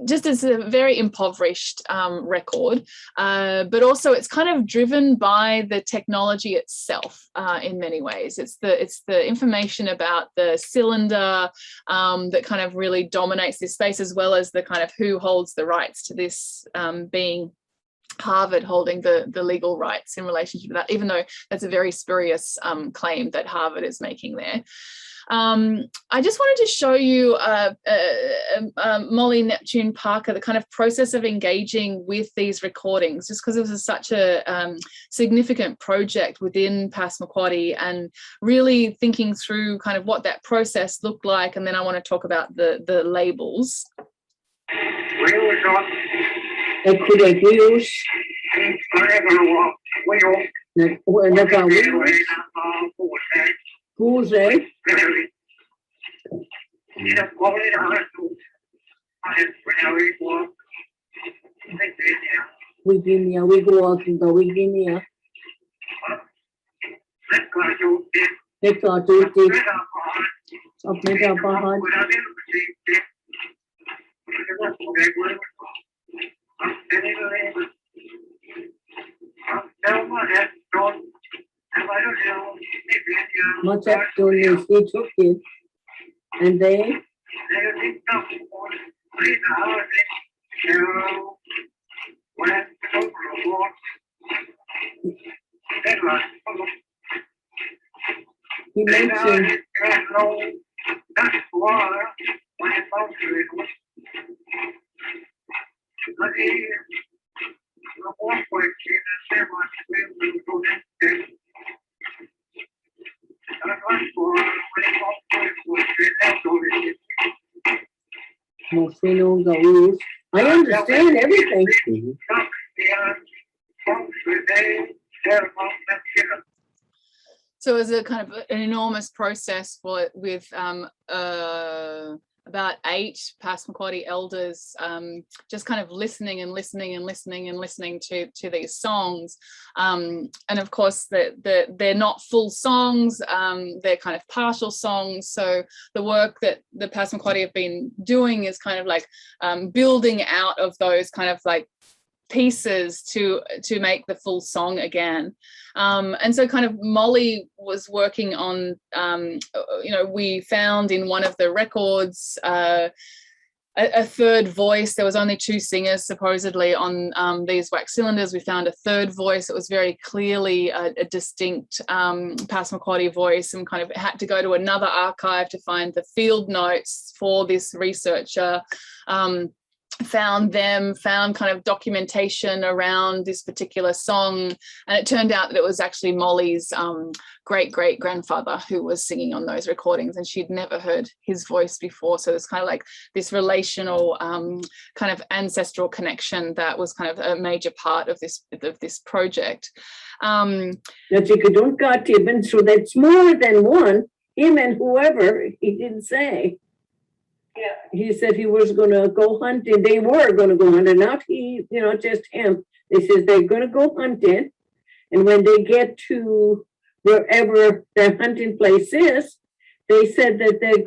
just as a very impoverished record, but also it's kind of driven by the technology itself in many ways. It's the information about the cylinder that kind of really dominates this space, as well as the kind of who holds the rights to this, being Harvard holding the legal rights in relationship to that, even though that's a very spurious claim that Harvard is making there. I just wanted to show you Molly Neptune Parker, the kind of process of engaging with these recordings, just because it was such a significant project within Passamaquoddy, and really thinking through kind of what that process looked like. And then I want to talk about the labels. Virginia, we go out to the Virginia. Let's go to the अपने का पहाड़ Much donations, he took it. And they, he mentioned, Mofino Gauz. I understand everything. So it was a kind of an enormous process with about 8 Passamaquoddy elders just kind of listening and listening and listening and listening to these songs. And of course, they're not full songs, they're kind of partial songs. So the work that the Passamaquoddy have been doing is kind of like building out of those kind of like pieces to make the full song again. And so kind of Molly was working on, we found in one of the records a third voice. There was only 2 singers supposedly on these wax cylinders. We found a third voice. It was very clearly a distinct Passamaquoddy voice, and kind of had to go to another archive to find the field notes for this researcher. Found kind of documentation around this particular song, and it turned out that it was actually Molly's great-great-grandfather who was singing on those recordings, and she'd never heard his voice before. So it's kind of like this relational kind of ancestral connection that was kind of a major part of this project. So that's more than one, him and whoever, he didn't say. Yeah, he said he was going to go hunting. They were going to go hunting, not he, just him. They said they're going to go hunting. And when they get to wherever their hunting place is, they said that they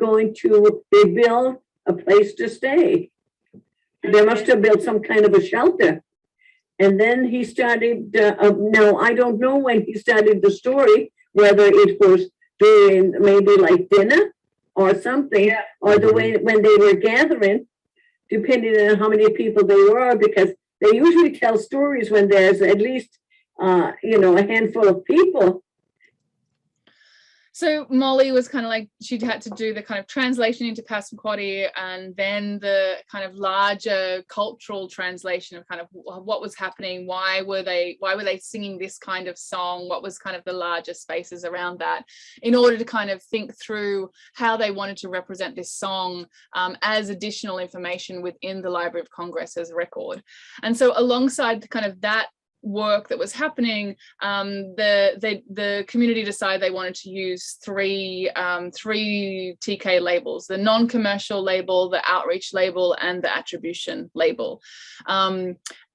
build a place to stay. They must have built some kind of a shelter. And then he started, now I don't know when he started the story, whether it was during maybe like dinner or something, or the way when they were gathering, depending on how many people there were, because they usually tell stories when there's at least, a handful of people. So Molly was kind of like, she'd had to do the kind of translation into Passamaquoddy, and then the kind of larger cultural translation of kind of what was happening, why were they singing this kind of song, what was kind of the larger spaces around that, in order to kind of think through how they wanted to represent this song as additional information within the Library of Congress's record. And so alongside kind of that work that was happening, the community decided they wanted to use three TK labels: the non-commercial label, the outreach label, and the attribution label.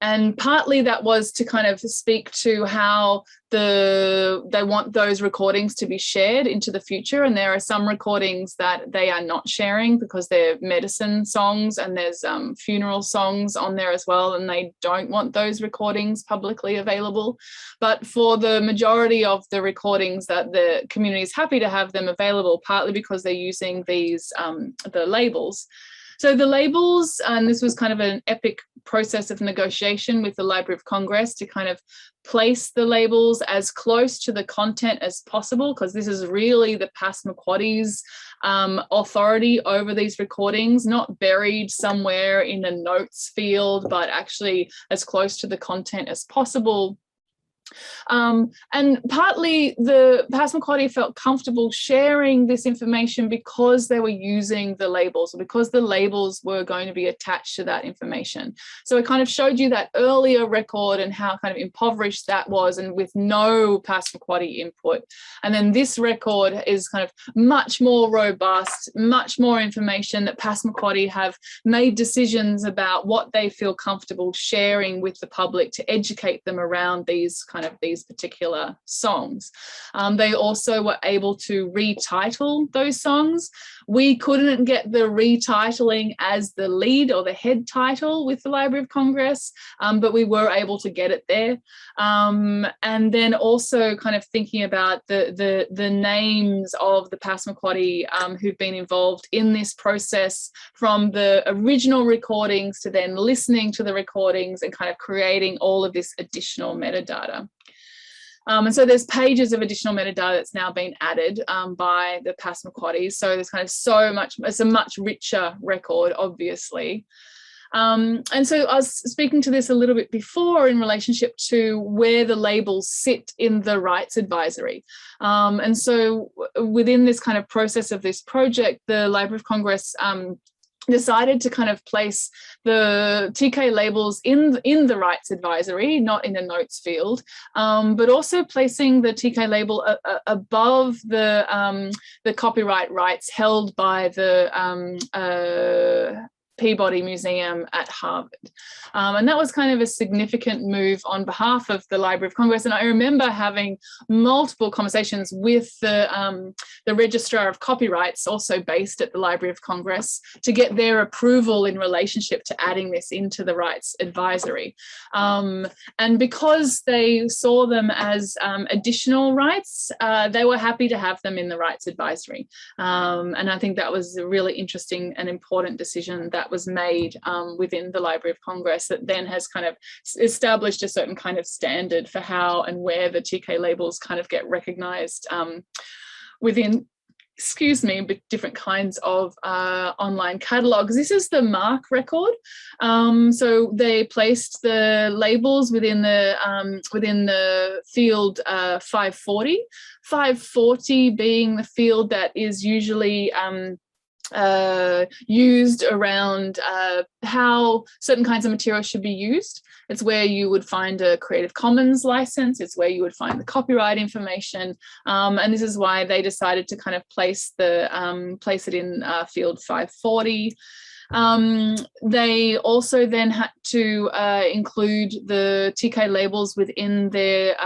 And partly that was to kind of speak to how they want those recordings to be shared into the future. And there are some recordings that they are not sharing because they're medicine songs, and there's funeral songs on there as well, and they don't want those recordings publicly available. But for the majority of the recordings, that the community is happy to have them available, partly because they're using these the labels. So the labels, and this was kind of an epic process of negotiation with the Library of Congress to kind of place the labels as close to the content as possible, because this is really the Passamaquoddy's authority over these recordings, not buried somewhere in the notes field, but actually as close to the content as possible. And partly the Passamaquoddy felt comfortable sharing this information because they were using the labels, or because the labels were going to be attached to that information. So I kind of showed you that earlier record and how kind of impoverished that was, and with no Passamaquoddy input. And then this record is kind of much more robust, much more information that Passamaquoddy have made decisions about what they feel comfortable sharing with the public to educate them around these kind kind of these particular songs. They also were able to retitle those songs. We couldn't get the retitling as the lead or the head title with the Library of Congress, but we were able to get it there. And then also kind of thinking about the names of the Passamaquoddy who've been involved in this process, from the original recordings to then listening to the recordings and kind of creating all of this additional metadata. And so there's pages of additional metadata that's now been added by the Passamaquoddy. So there's kind of so much, it's a much richer record, obviously. And so I was speaking to this a little bit before in relationship to where the labels sit in the rights advisory. And so within this kind of process of this project, the Library of Congress decided to kind of place the TK labels in the rights advisory, not in a notes field, but also placing the TK label above the copyright rights held by the Peabody Museum at Harvard. And that was kind of a significant move on behalf of the Library of Congress. And I remember having multiple conversations with the Registrar of Copyrights, also based at the Library of Congress, to get their approval in relationship to adding this into the rights advisory. And because they saw them as additional rights, they were happy to have them in the rights advisory. And I think that was a really interesting and important decision that was made within the Library of Congress, that then has kind of established a certain kind of standard for how and where the TK labels kind of get recognized within, excuse me, but different kinds of online catalogs. This is the MARC record. So they placed the labels within the field 540. 540 being the field that is usually used around how certain kinds of material should be used. It's where you would find a Creative Commons license. It's where you would find the copyright information. And this is why they decided to kind of place it in field 540. They also then had to include the TK labels within their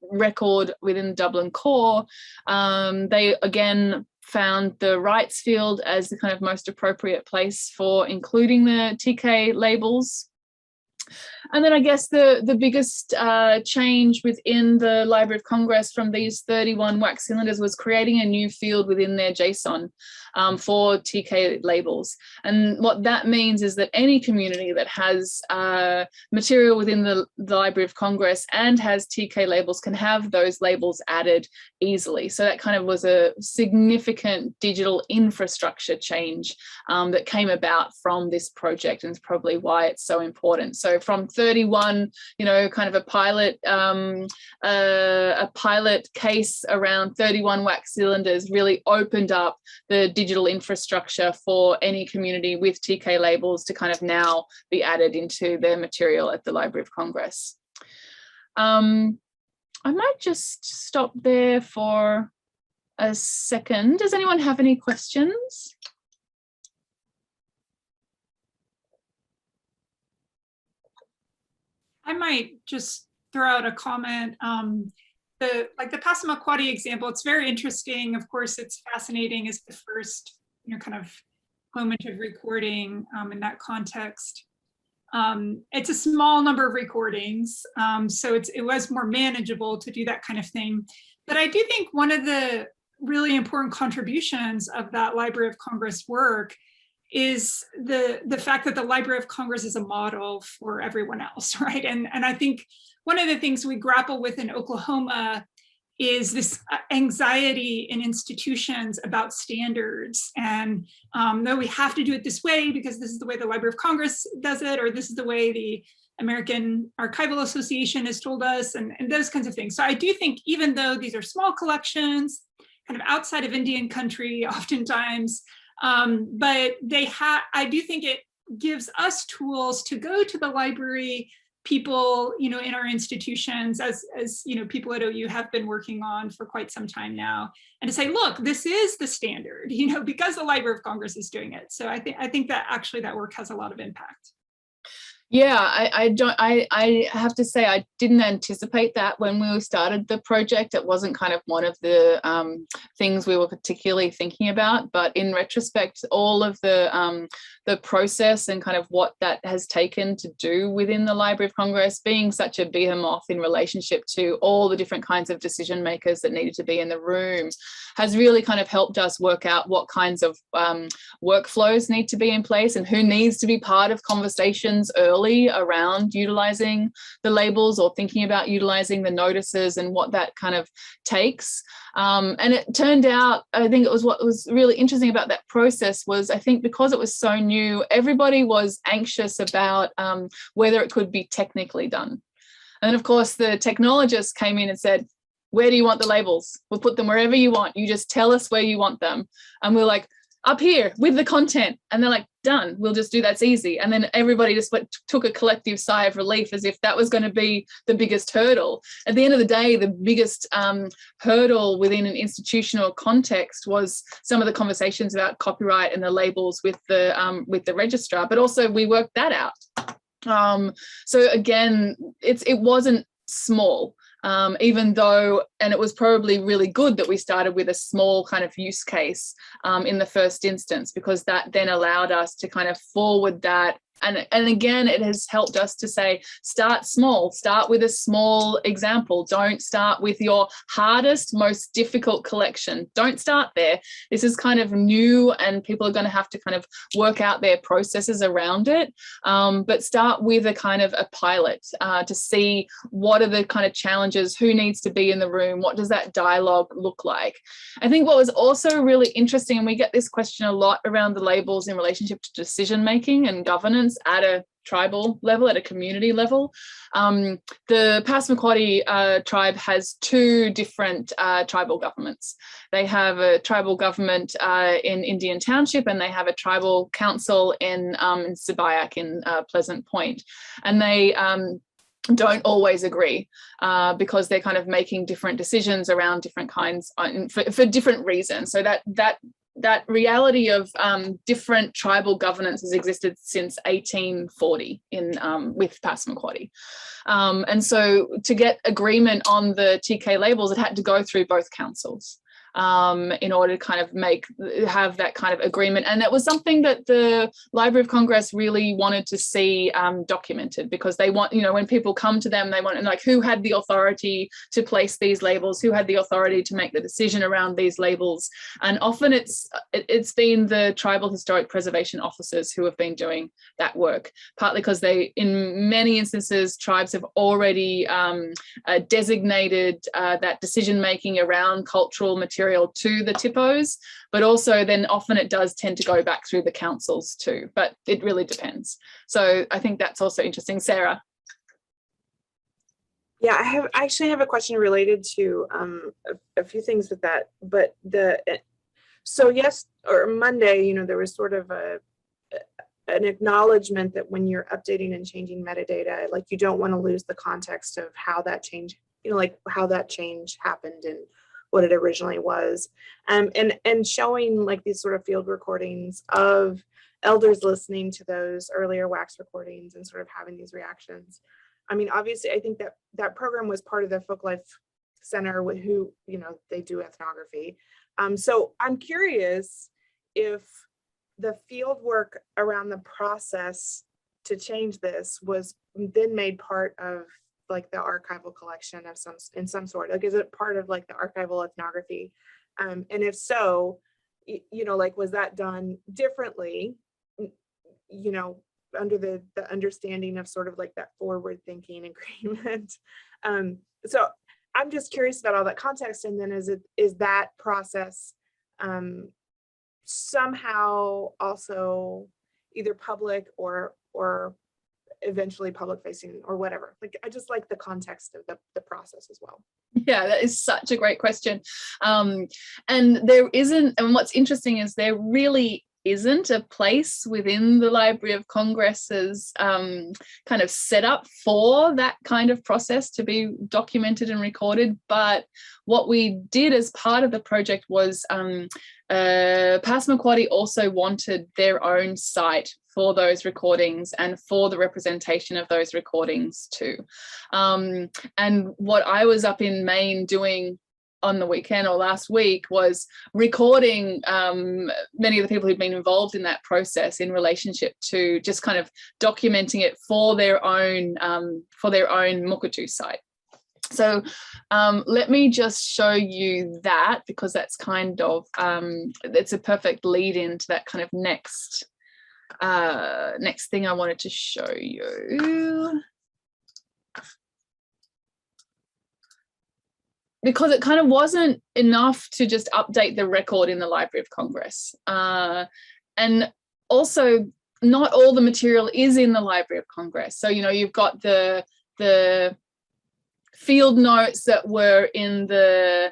record within Dublin Core. They again found the rights field as the kind of most appropriate place for including the TK labels. And then I guess the biggest change within the Library of Congress from these 31 wax cylinders was creating a new field within their JSON for TK labels. And what that means is that any community that has material within the Library of Congress and has TK labels can have those labels added easily. So that kind of was a significant digital infrastructure change that came about from this project, and it's probably why it's so important. So from 31, you know, kind of a pilot case around 31 wax cylinders really opened up the digital infrastructure for any community with TK labels to kind of now be added into their material at the Library of Congress. I might just stop there for a second. Does anyone have any questions? I might just throw out a comment. The Passamaquoddy example, it's very interesting. Of course, it's fascinating as the first, kind of moment of recording in that context. It's a small number of recordings, so it was more manageable to do that kind of thing. But I do think one of the really important contributions of that Library of Congress work is the fact that the Library of Congress is a model for everyone else, right? And I think one of the things we grapple with in Oklahoma is this anxiety in institutions about standards. And no, we have to do it this way because this is the way the Library of Congress does it, or this is the way the American Archival Association has told us, and those kinds of things. So I do think even though these are small collections, kind of outside of Indian country oftentimes, but I do think it gives us tools to go to the library people, in our institutions, as people at OU have been working on for quite some time now, and to say, look, this is the standard, because the Library of Congress is doing it. So I think that actually that work has a lot of impact. Yeah, I don't. I have to say I didn't anticipate that when we started the project. It wasn't kind of one of the things we were particularly thinking about. But in retrospect, all of the process and kind of what that has taken to do within the Library of Congress, being such a behemoth in relationship to all the different kinds of decision makers that needed to be in the room, has really kind of helped us work out what kinds of workflows need to be in place and who needs to be part of conversations early around utilizing the labels or thinking about utilizing the notices and what that kind of takes. And it turned out, I think it was what was really interesting about that process was, I think because it was so new, everybody was anxious about whether it could be technically done. And then of course the technologists came in and said, where do you want the labels? We'll put them wherever you want. You just tell us where you want them. And we're like, up here with the content. And they're like, done, we'll just do that's easy. And then everybody just took a collective sigh of relief, as if that was going to be the biggest hurdle. At the end of the day, the biggest hurdle within an institutional context was some of the conversations about copyright and the labels with the registrar, but also we worked that out. So again, it wasn't small. Even though, and it was probably really good that we started with a small kind of use case in the first instance, because that then allowed us to kind of forward that. And again, it has helped us to say, start small, start with a small example. Don't start with your hardest, most difficult collection. Don't start there. This is kind of new and people are going to have to kind of work out their processes around it. But start with a kind of a pilot to see what are the kind of challenges, who needs to be in the room, what does that dialogue look like. I think what was also really interesting, and we get this question a lot around the labels in relationship to decision making and governance at a tribal level, at a community level. The Passamaquoddy tribe has two different tribal governments. They have a tribal government in Indian Township, and they have a tribal council in Sabayak in Pleasant Point. And they don't always agree because they're kind of making different decisions around different kinds for different reasons. So that reality of different tribal governance has existed since 1840 with Passamaquoddy. And so to get agreement on the TK labels, it had to go through both councils in order to kind of have that kind of agreement. And that was something that the Library of Congress really wanted to see documented, because they want, when people come to them, they want to know, like, who had the authority to place these labels, who had the authority to make the decision around these labels. And often it's been the tribal historic preservation officers who have been doing that work, partly because in many instances, tribes have already designated that decision-making around cultural material to the TIPOs, but also then often it does tend to go back through the councils too, but it really depends. So I think that's also interesting. Sarah? Yeah, I actually have a question related to a few things with that, but Monday, there was sort of an acknowledgement that when you're updating and changing metadata, like, you don't want to lose the context of how that change, like how that change happened and what it originally was, and showing like these sort of field recordings of elders listening to those earlier wax recordings and sort of having these reactions. I mean, obviously, I think that program was part of the Folklife Center, with who, they do ethnography. So I'm curious if the field work around the process to change this was then made part of like the archival collection of in some sort. Like, is it part of like the archival ethnography? And if so, like, was that done differently, under the understanding of sort of like that forward thinking agreement? So I'm just curious about all that context. And then is that process somehow also either public or eventually public facing or whatever? Like, I just like the context of the process as well. Yeah, that is such a great question. And what's interesting is there really isn't a place within the Library of Congress's kind of set up for that kind of process to be documented and recorded. But what we did as part of the project was Passamaquoddy also wanted their own site for those recordings and for the representation of those recordings too. And what I was up in Maine doing on the weekend or last week was recording many of the people who'd been involved in that process in relationship to just kind of documenting it for their own Mukurtu site. So let me just show you that, because that's kind of, it's a perfect lead into that kind of next thing I wanted to show you. Because it kind of wasn't enough to just update the record in the Library of Congress. And also, not all the material is in the Library of Congress. So, you know, you've got the field notes that were in the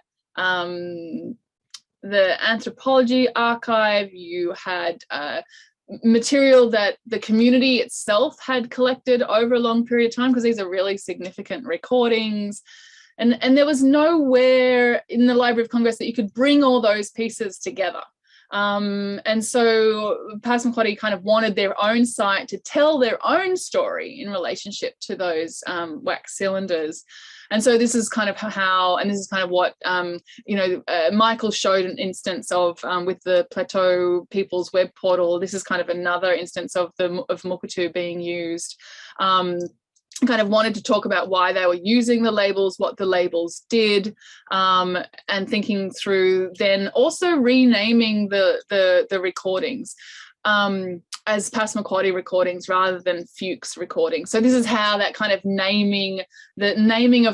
anthropology archive. You had material that the community itself had collected over a long period of time, because these are really significant recordings. And there was nowhere in the Library of Congress that you could bring all those pieces together. And so Passamaquoddy kind of wanted their own site to tell their own story in relationship to those wax cylinders. And so this is kind of how, and this is kind of what, Michael showed an instance of with the Plateau People's Web Portal. This is kind of another instance of Mukurtu being used. Kind of wanted to talk about why they were using the labels, what the labels did, and thinking through then also renaming the recordings as Passamaquoddy recordings rather than Fuchs recordings. So this is how that kind of naming of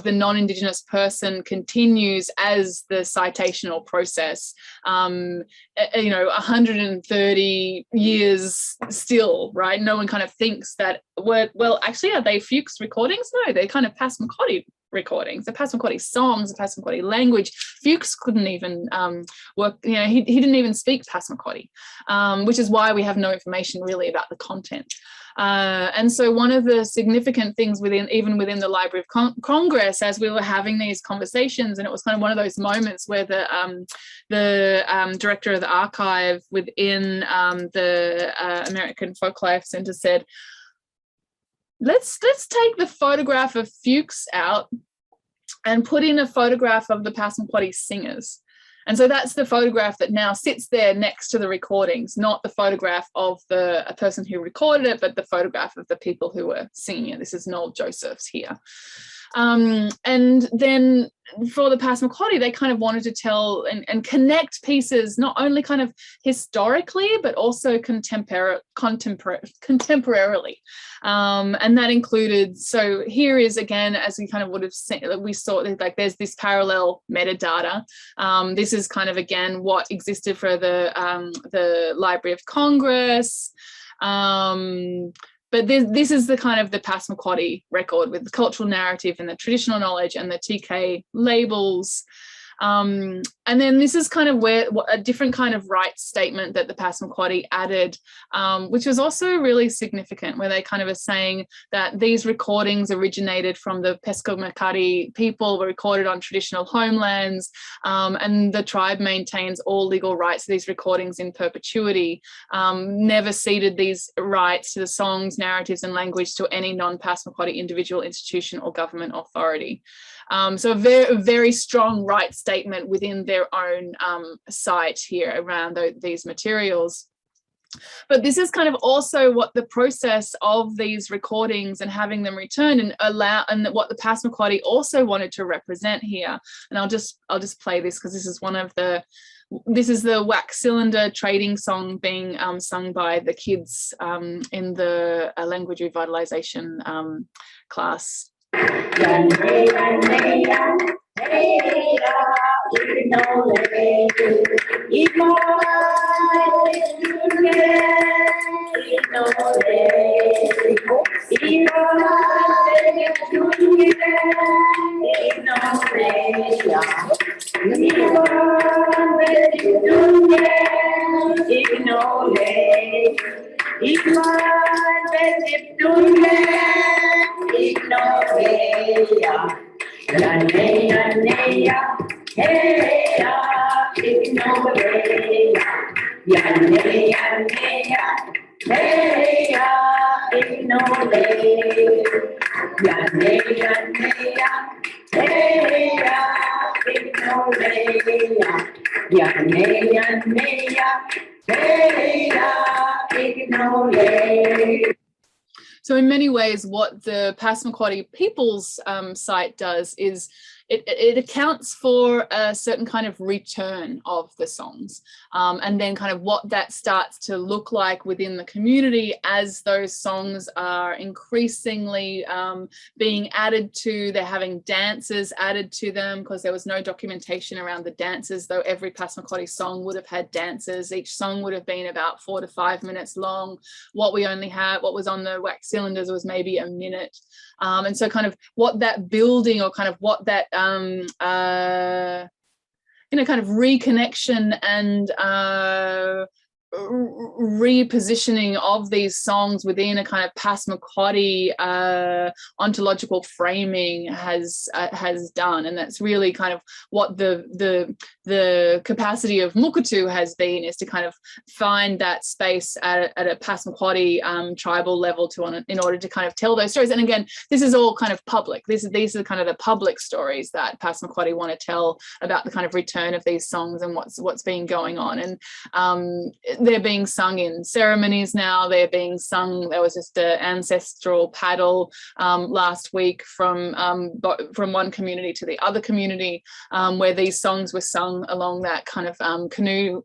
the non-Indigenous person continues as the citational process. 130 years still, right? No one kind of thinks that, well, actually, are they Fuchs recordings? No, they're kind of Passamaquoddy recordings, the Passamaquoddy songs, the Passamaquoddy language. Fuchs couldn't even work, he didn't even speak Passamaquoddy, which is why we have no information really about the content. And so one of the significant things even within the Library of Congress, as we were having these conversations, and it was kind of one of those moments where the director of the archive within the American Folklife Center said, let's take the photograph of Fuchs out and put in a photograph of the Passamaquoddy singers. And so that's the photograph that now sits there next to the recordings, not the photograph of a person who recorded it, but the photograph of the people who were singing it. This is Noel Josephs here. And then for the Passamaquoddy, they kind of wanted to tell and connect pieces, not only kind of historically, but also contemporarily. And that included, so here is, again, as we kind of would have seen, we saw like there's this parallel metadata. This is kind of, again, what existed for the Library of Congress. But this is the kind of the Passamaquoddy record with the cultural narrative and the traditional knowledge and the TK labels. And then this is kind of where a different kind of rights statement that the Passamaquoddy added, which was also really significant, where they kind of are saying that these recordings originated from the Pescomacari people, were recorded on traditional homelands, and the tribe maintains all legal rights to these recordings in perpetuity, never ceded these rights to the songs, narratives and language to any non-Passamaquoddy individual, institution or government authority. So a very strong rights statement within their own site here around these materials. But this is kind of also what the process of these recordings and having them returned and what the Passamaquoddy also wanted to represent here. And I'll just play this, because this is the wax cylinder trading song being sung by the kids in the language revitalization class. So in many ways, what the Passamaquoddy People's site does is it accounts for a certain kind of return of the songs, and then kind of what that starts to look like within the community as those songs are increasingly being added to. They're having dances added to them because there was no documentation around the dances, though every Passamaquoddy song would have had dances. Each song would have been about 4 to 5 minutes long. What we only had, what was on the wax cylinders was maybe a minute. And so kind of what that building, or kind of what that kind of reconnection and repositioning of these songs within a kind of Passamaquoddy ontological framing has done, and that's really kind of what the capacity of Mukurtu has been, is to kind of find that space at a Passamaquoddy tribal level in order to kind of tell those stories. And again, this is all kind of public. These are kind of the public stories that Passamaquoddy want to tell about the kind of return of these songs and what's been going on. And they're being sung in ceremonies now. They're being sung. There was just an ancestral paddle last week from one community to the other community, where these songs were sung along that kind of canoe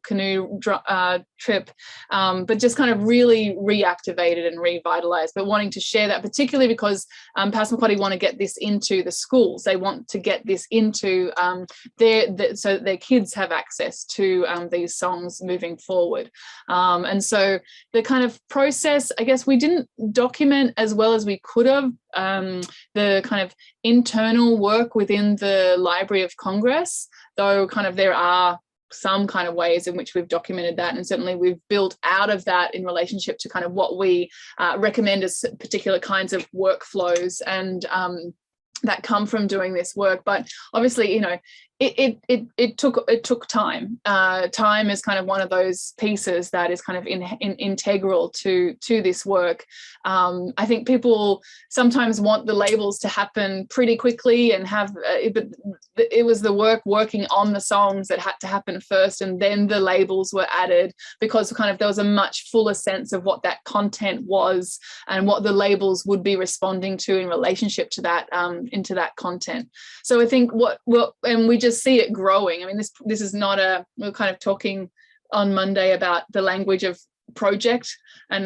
trip, but just kind of really reactivated and revitalized. But wanting to share that, particularly because Passamaquoddy want to get this into the schools. They want to get this into so that their kids have access to these songs moving forward. And so the kind of process, I guess we didn't document as well as we could have the kind of internal work within the Library of Congress, though kind of there are some kind of ways in which we've documented that, and certainly we've built out of that in relationship to kind of what we recommend as particular kinds of workflows and that come from doing this work. But obviously, you know, it took time. Time is kind of one of those pieces that is kind of integral to this work. I think people sometimes want the labels to happen pretty quickly and have, but it was the working on the songs that had to happen first, and then the labels were added, because kind of there was a much fuller sense of what that content was and what the labels would be responding to in relationship to that, into that content. So I think and we just see it growing. I mean, this is not we're kind of talking on Monday about the language of project, and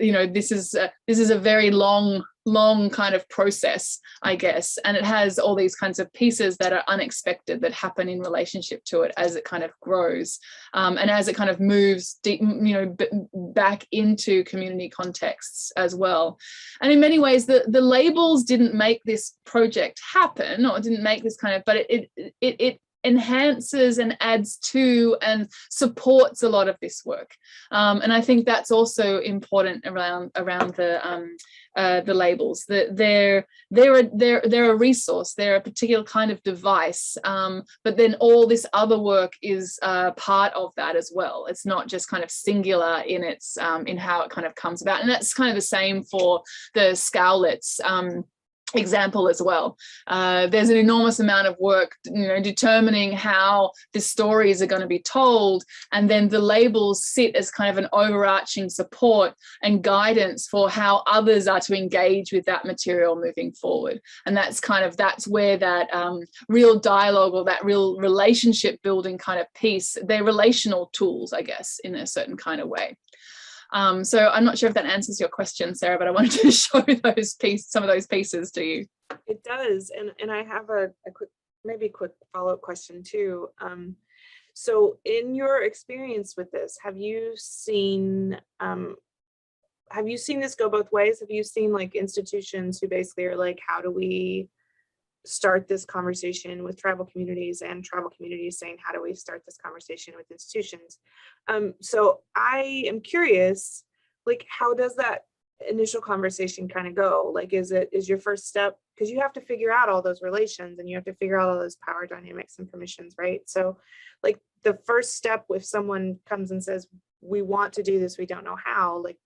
you know, this is a very long kind of process, I guess, and it has all these kinds of pieces that are unexpected that happen in relationship to it as it kind of grows, and as it kind of moves deep, you know, back into community contexts as well. And in many ways, the labels didn't make this project happen, or didn't make this kind of, but it enhances and adds to and supports a lot of this work, and I think that's also important around the labels. That they're a resource, they're a particular kind of device, but then all this other work is part of that as well. It's not just kind of singular in its in how it kind of comes about, and that's kind of the same for the Scowlitz example as well. There's an enormous amount of work, you know, determining how the stories are going to be told, and then the labels sit as kind of an overarching support and guidance for how others are to engage with that material moving forward. And that's where that real dialogue, or that real relationship building kind of piece, they're relational tools, I guess, in a certain kind of way. So I'm not sure if that answers your question, Sarah, but I wanted to show some of those pieces to you. It does, and I have a quick follow-up question too. So in your experience with this, have you seen this go both ways? Have you seen like institutions who basically are like, how do we start this conversation with tribal communities, and tribal communities saying, how do we start this conversation with institutions? So I am curious, like, how does that initial conversation kind of go? Like, is your first step, because you have to figure out all those relations and you have to figure out all those power dynamics and permissions, right? So like the first step, if someone comes and says, we want to do this, we don't know how, like,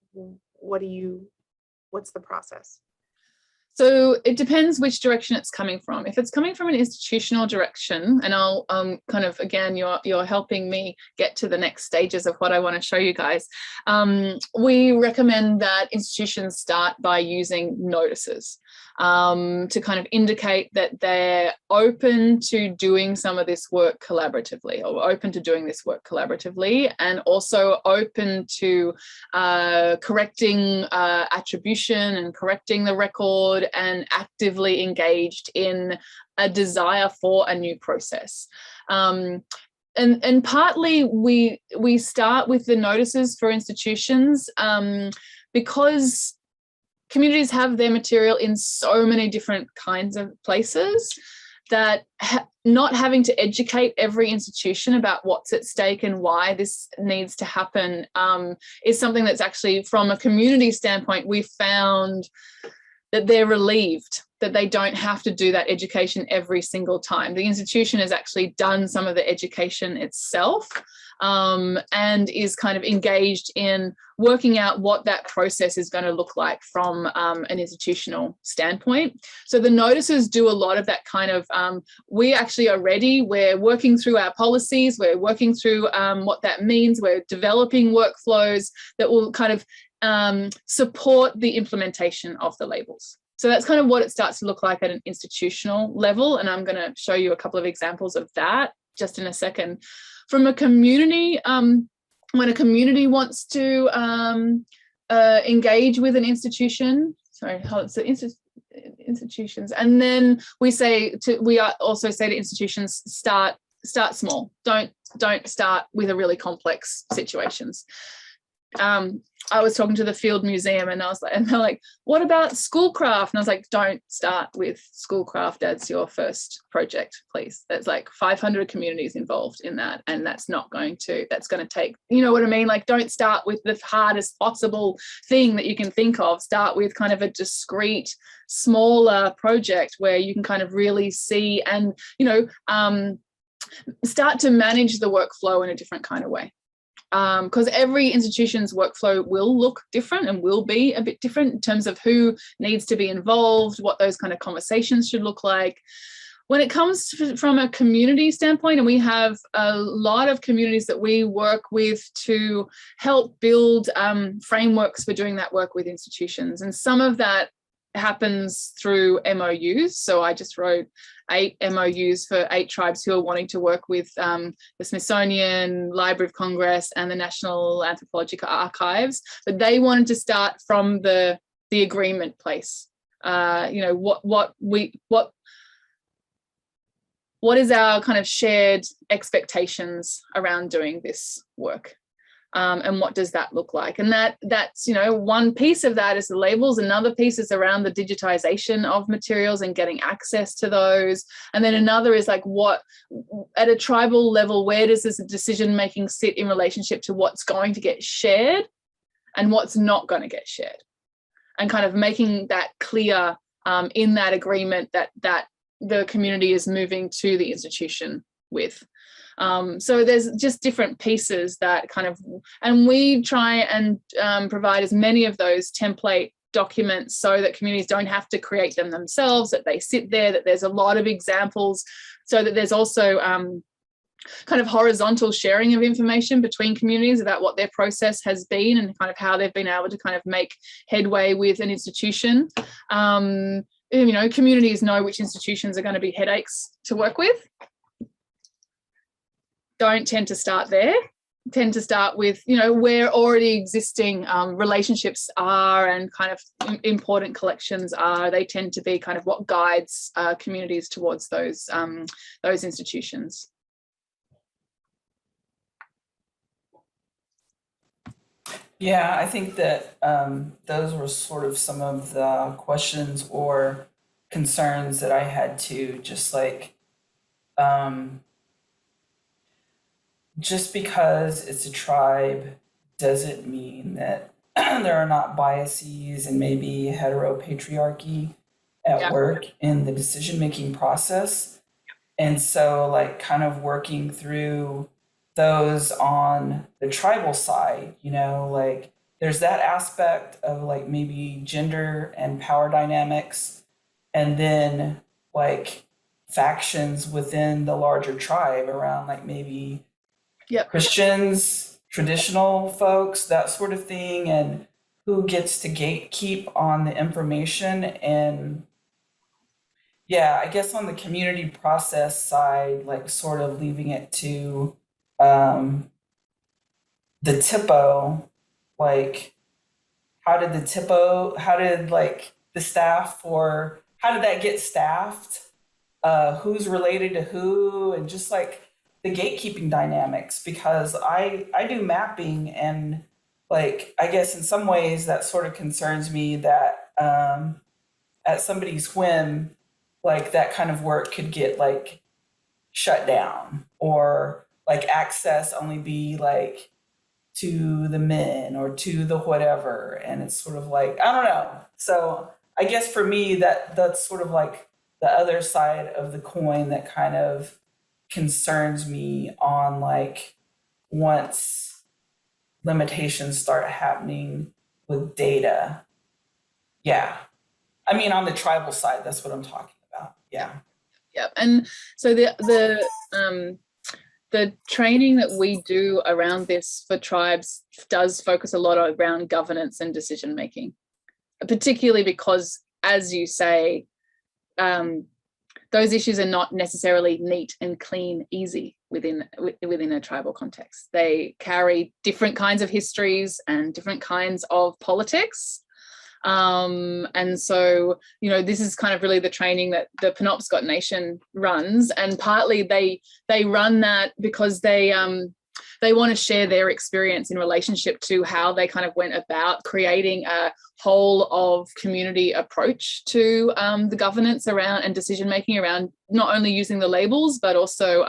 what's the process? So it depends which direction it's coming from. If it's coming from an institutional direction, and I'll kind of, again, you're helping me get to the next stages of what I want to show you guys. We recommend that institutions start by using notices to kind of indicate that they're open to doing some of this work collaboratively, or open to doing this work collaboratively, and also open to correcting attribution and correcting the record, and actively engaged in a desire for a new process. And partly we start with the notices for institutions because communities have their material in so many different kinds of places that not having to educate every institution about what's at stake and why this needs to happen is something that's actually, from a community standpoint, we found that they're relieved that they don't have to do that education every single time. The institution has actually done some of the education itself and is kind of engaged in working out what that process is going to look like from an institutional standpoint. So the notices do a lot of that kind of, we actually are ready, we're working through our policies, we're working through what that means, we're developing workflows that will kind of support the implementation of the labels. So that's kind of what it starts to look like at an institutional level. And I'm going to show you a couple of examples of that just in a second. From a community, when a community wants to engage with an institution, institutions, and then we also say to institutions, start small. Don't start with a really complex situations. I was talking to the Field Museum and they're like, what about Schoolcraft? And I was like, don't start with Schoolcraft as your first project, please. There's like 500 communities involved in that. And that's going to take, you know what I mean? Like, don't start with the hardest possible thing that you can think of. Start with kind of a discrete, smaller project where you can kind of really see and, start to manage the workflow in a different kind of way. Because every institution's workflow will look different and will be a bit different in terms of who needs to be involved, what those kind of conversations should look like. When it comes from a community standpoint, and we have a lot of communities that we work with to help build frameworks for doing that work with institutions. And some of that happens through MOUs. So I just wrote 8 MOUs for 8 tribes who are wanting to work with the Smithsonian, Library of Congress, and the National Anthropological Archives. But they wanted to start from the agreement place. What is our kind of shared expectations around doing this work? And what does that look like? And that's one piece of that is the labels. Another piece is around the digitization of materials and getting access to those. And then another is like, what at a tribal level, where does this decision making sit in relationship to what's going to get shared and what's not going to get shared, and kind of making that clear in that agreement that the community is moving to the institution with. So there's just different pieces that kind of, and we try and provide as many of those template documents so that communities don't have to create them themselves, that they sit there, that there's a lot of examples, so that there's also kind of horizontal sharing of information between communities about what their process has been and kind of how they've been able to kind of make headway with an institution. Communities know which institutions are going to be headaches to work with. Don't tend to start there, tend to start with, where already existing relationships are and kind of important collections are. They tend to be kind of what guides communities towards those institutions. Yeah, I think that those were sort of some of the questions or concerns that I had to just because it's a tribe doesn't mean that confirm there are not biases and maybe heteropatriarchy at Yeah. work in the decision-making process. And so like kind of working through those on the tribal side, you know, like there's that aspect of like maybe gender and power dynamics, and then like factions within the larger tribe around like maybe Yep. Christians, traditional folks, that sort of thing, and who gets to gatekeep on the information. And yeah, I guess on the community process side, like sort of leaving it to the TIPO, like how did like the staff for, how did that get staffed? Who's related to who, and just like the gatekeeping dynamics, because I do mapping, and like I guess in some ways that sort of concerns me that at somebody's whim, like that kind of work could get like shut down, or like access only be like to the men or to the whatever, and it's sort of like, I don't know. So I guess for me that's sort of like the other side of the coin that kind of concerns me on like once limitations start happening with data. Yeah. I mean, on the tribal side, that's what I'm talking about. Yeah. Yep. And so the training that we do around this for tribes does focus a lot around governance and decision making, particularly because, as you say, those issues are not necessarily neat and clean, easy within a tribal context. They carry different kinds of histories and different kinds of politics. And so, you know, this is kind of really the training that the Penobscot Nation runs, and partly they run that because they want to share their experience in relationship to how they kind of went about creating a whole of community approach to the governance around and decision making around not only using the labels, but also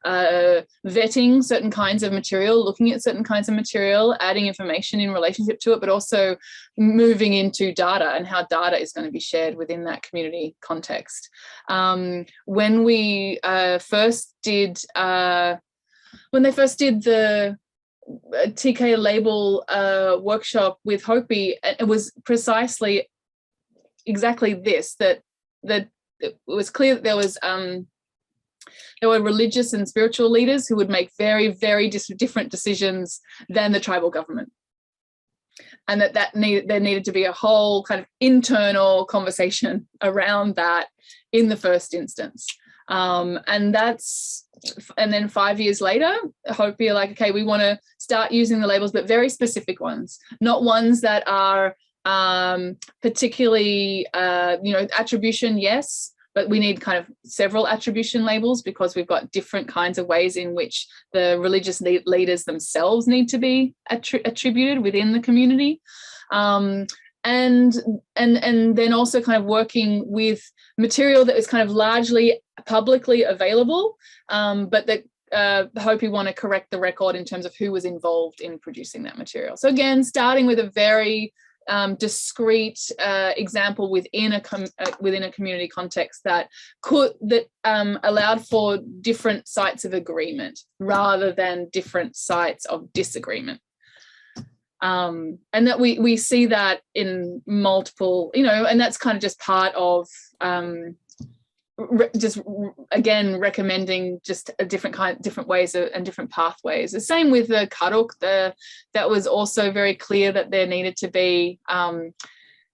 vetting certain kinds of material, looking at certain kinds of material, adding information in relationship to it, but also moving into data and how data is going to be shared within that community context. When we first did the TK label workshop with Hopi, it was precisely exactly this, that it was clear that there were religious and spiritual leaders who would make very, very different decisions than the tribal government. And there needed to be a whole kind of internal conversation around that in the first instance. And then 5 years later, Hopi are like, okay, we want to start using the labels, but very specific ones, not ones that are particularly, attribution, yes, but we need kind of several attribution labels because we've got different kinds of ways in which the religious leaders themselves need to be attributed within the community. And then also kind of working with material that is kind of largely publicly available, but that Hopi want to correct the record in terms of who was involved in producing that material. So again, starting with a very discrete example within a community context that allowed for different sites of agreement rather than different sites of disagreement. And that we see that in multiple, and that's kind of just part of again recommending just a different ways and different pathways. The same with the Karuk, that was also very clear that there needed to be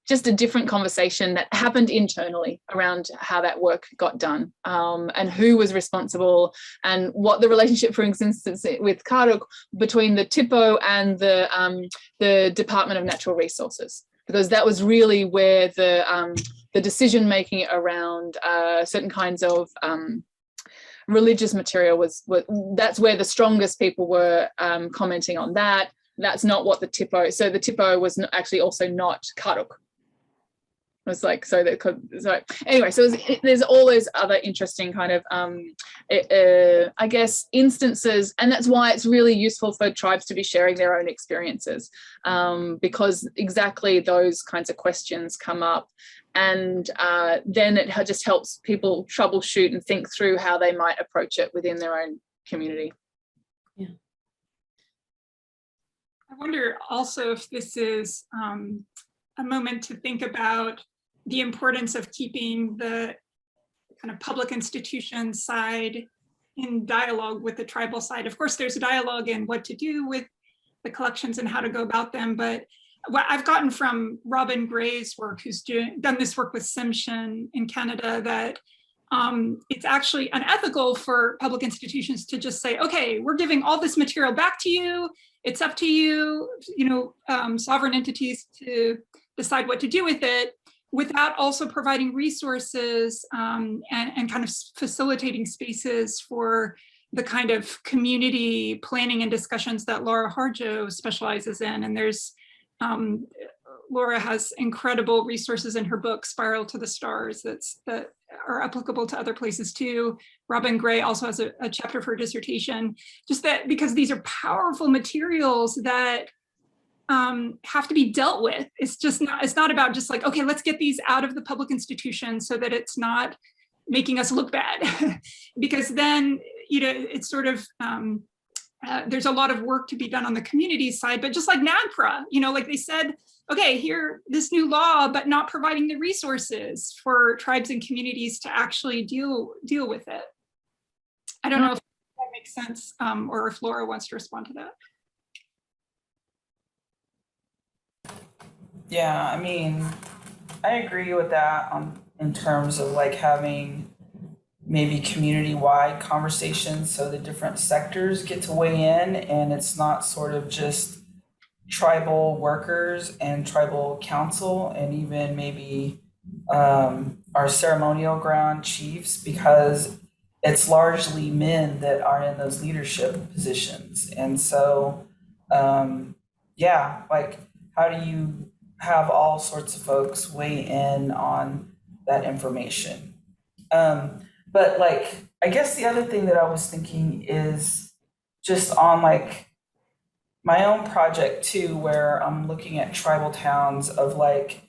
just a different conversation that happened internally around how that work got done, and who was responsible, and what the relationship, for instance, with Karuk between the TIPO and the Department of Natural Resources, because that was really where the decision making around certain kinds of religious material was. That's where the strongest people were commenting on that. That's not what the TIPO. So the TIPO was actually also not Karuk. was like, so that could, so anyway, so there's all those other interesting kind of I guess instances, and that's why it's really useful for tribes to be sharing their own experiences, because exactly those kinds of questions come up, and then it just helps people troubleshoot and think through how they might approach it within their own community. I wonder also if this is a moment to think about the importance of keeping the kind of public institution side in dialogue with the tribal side. Of course, there's a dialogue in what to do with the collections and how to go about them, but what I've gotten from Robin Gray's work, who's done this work with Tsimshian in Canada, that it's actually unethical for public institutions to just say, okay, we're giving all this material back to you. It's up to you, sovereign entities to decide what to do with it, without also providing resources and kind of facilitating spaces for the kind of community planning and discussions that Laura Harjo specializes in. And there's, Laura has incredible resources in her book, Spiral to the Stars, that are applicable to other places too. Robin Gray also has a chapter for her dissertation, just that because these are powerful materials that have to be dealt with. It's not about just like, okay, let's get these out of the public institution so that it's not making us look bad. Because then, it's sort of, there's a lot of work to be done on the community side, but just like NAGPRA, like they said, okay, here, this new law, but not providing the resources for tribes and communities to actually deal with it. I don't know if that makes sense, or if Laura wants to respond to that. Yeah, I mean, I agree with that in terms of like having maybe community-wide conversations so the different sectors get to weigh in, and it's not sort of just tribal workers and tribal council and even maybe our ceremonial ground chiefs, because it's largely men that are in those leadership positions. And so, yeah, like how do you have all sorts of folks weigh in on that information? But like, I guess the other thing that I was thinking is just on like my own project too, where I'm looking at tribal towns of like,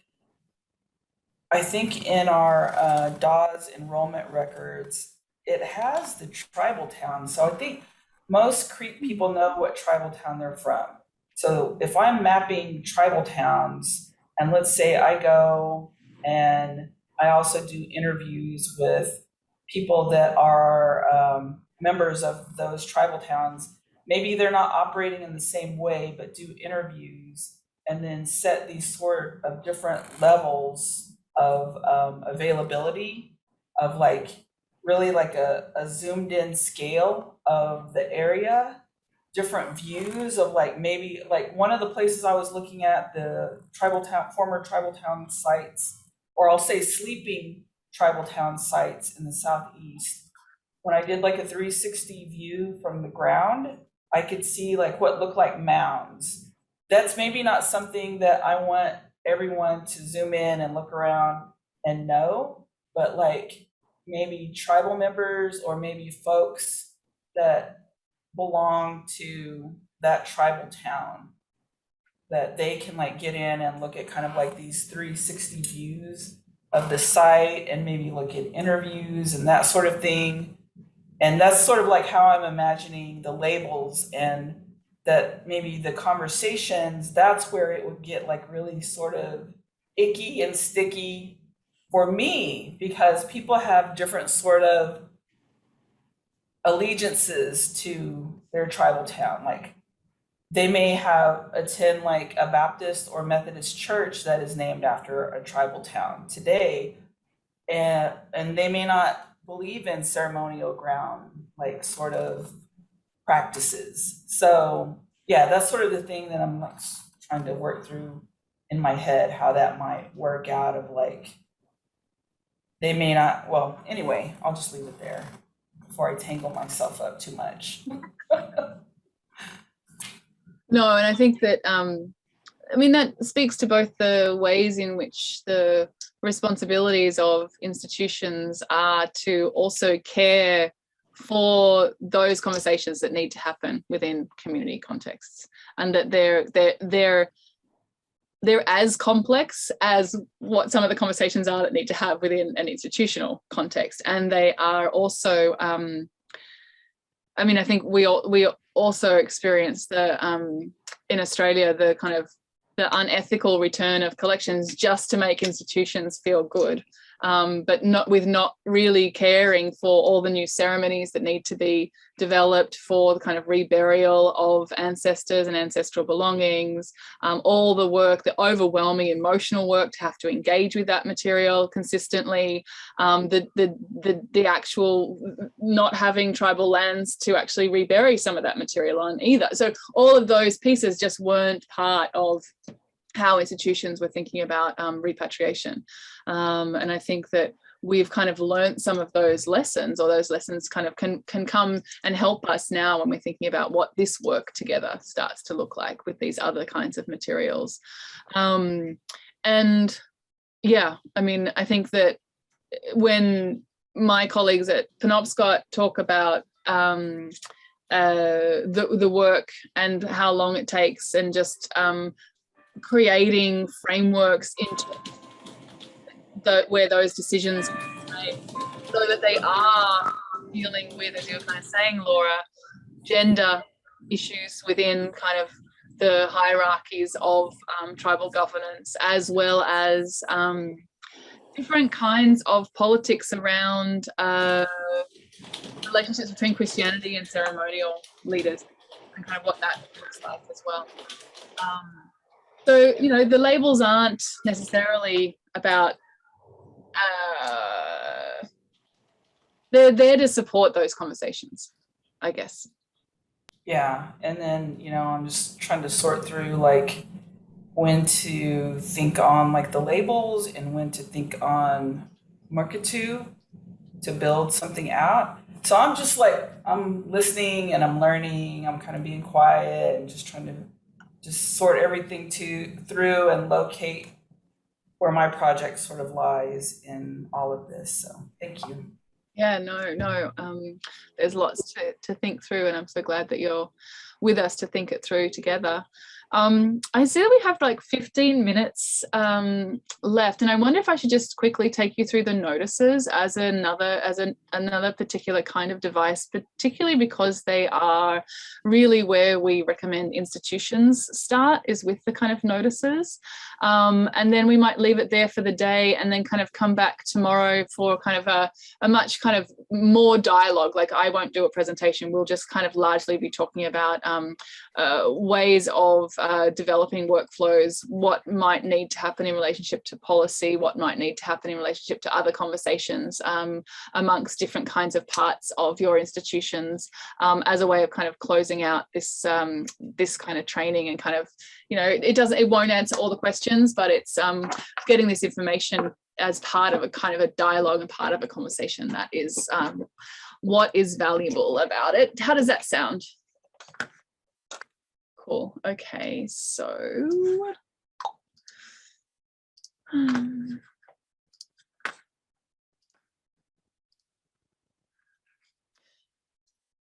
I think in our Dawes enrollment records, it has the tribal town. So I think most Creek people know what tribal town they're from. So if I'm mapping tribal towns, and let's say I go and I also do interviews with people that are members of those tribal towns, maybe they're not operating in the same way, but do interviews and then set these sort of different levels of availability of like really like a zoomed in scale of the area, different views of like maybe like one of the places I was looking at, the tribal town, former tribal town sites, or I'll say sleeping tribal town sites in the Southeast. When I did like a 360 view from the ground, I could see like what looked like mounds. That's maybe not something that I want everyone to zoom in and look around and know, but like maybe tribal members or maybe folks that belong to that tribal town, that they can like get in and look at kind of like these 360 views of the site and maybe look at interviews and that sort of thing. And that's sort of like how I'm imagining the labels, and that maybe the conversations, that's where it would get like really sort of icky and sticky for me, because people have different sort of allegiances to their tribal town. Like they may attend like a Baptist or Methodist church that is named after a tribal town today, and they may not believe in ceremonial ground like sort of practices. So yeah, that's sort of the thing that I'm like trying to work through in my head, how that might work out of like, they may not, well, anyway, I'll just leave it there before I tangle myself up too much. No, and I think that I mean, that speaks to both the ways in which the responsibilities of institutions are to also care for those conversations that need to happen within community contexts, and that they're as complex as what some of the conversations are that need to have within an institutional context. And they are also, I mean, I think we also experience the in Australia, the kind of the unethical return of collections just to make institutions feel good, but not really caring for all the new ceremonies that need to be developed for the kind of reburial of ancestors and ancestral belongings, all the work, the overwhelming emotional work to have to engage with that material consistently, the actual not having tribal lands to actually rebury some of that material on either. So all of those pieces just weren't part of how institutions were thinking about repatriation. And I think that we've kind of learned some of those lessons, or those lessons kind of can come and help us now when we're thinking about what this work together starts to look like with these other kinds of materials. And yeah, I mean, I think that when my colleagues at Penobscot talk about the work and how long it takes, and just creating frameworks into where those decisions are made, so that they are dealing with, as you were kind of saying, Laura, gender issues within kind of the hierarchies of tribal governance, as well as different kinds of politics around relationships between Christianity and ceremonial leaders, and kind of what that looks like as well. So, you know, the labels aren't necessarily about, they're there to support those conversations, I guess. Yeah, and then, you know, I'm just trying to sort through like when to think on like the labels and when to think on Marketu to build something out. So I'm just like, I'm listening and I'm learning, I'm kind of being quiet and just trying to just sort everything through and locate where my project sort of lies in all of this. So thank you. Yeah, no, there's lots to think through, and I'm so glad that you're with us to think it through together. I see that we have like 15 minutes left, and I wonder if I should just quickly take you through the notices as another particular kind of device, particularly because they are really where we recommend institutions start, is with the kind of notices. And then we might leave it there for the day, and then kind of come back tomorrow for kind of a much kind of more dialogue. Like, I won't do a presentation, we'll just kind of largely be talking about ways of developing workflows, what might need to happen in relationship to policy, what might need to happen in relationship to other conversations amongst different kinds of parts of your institutions, as a way of kind of closing out this this kind of training, and kind of, you know, it won't answer all the questions, but it's getting this information as part of a kind of a dialogue and part of a conversation that is what is valuable about it. How does that sound? Cool. Okay, so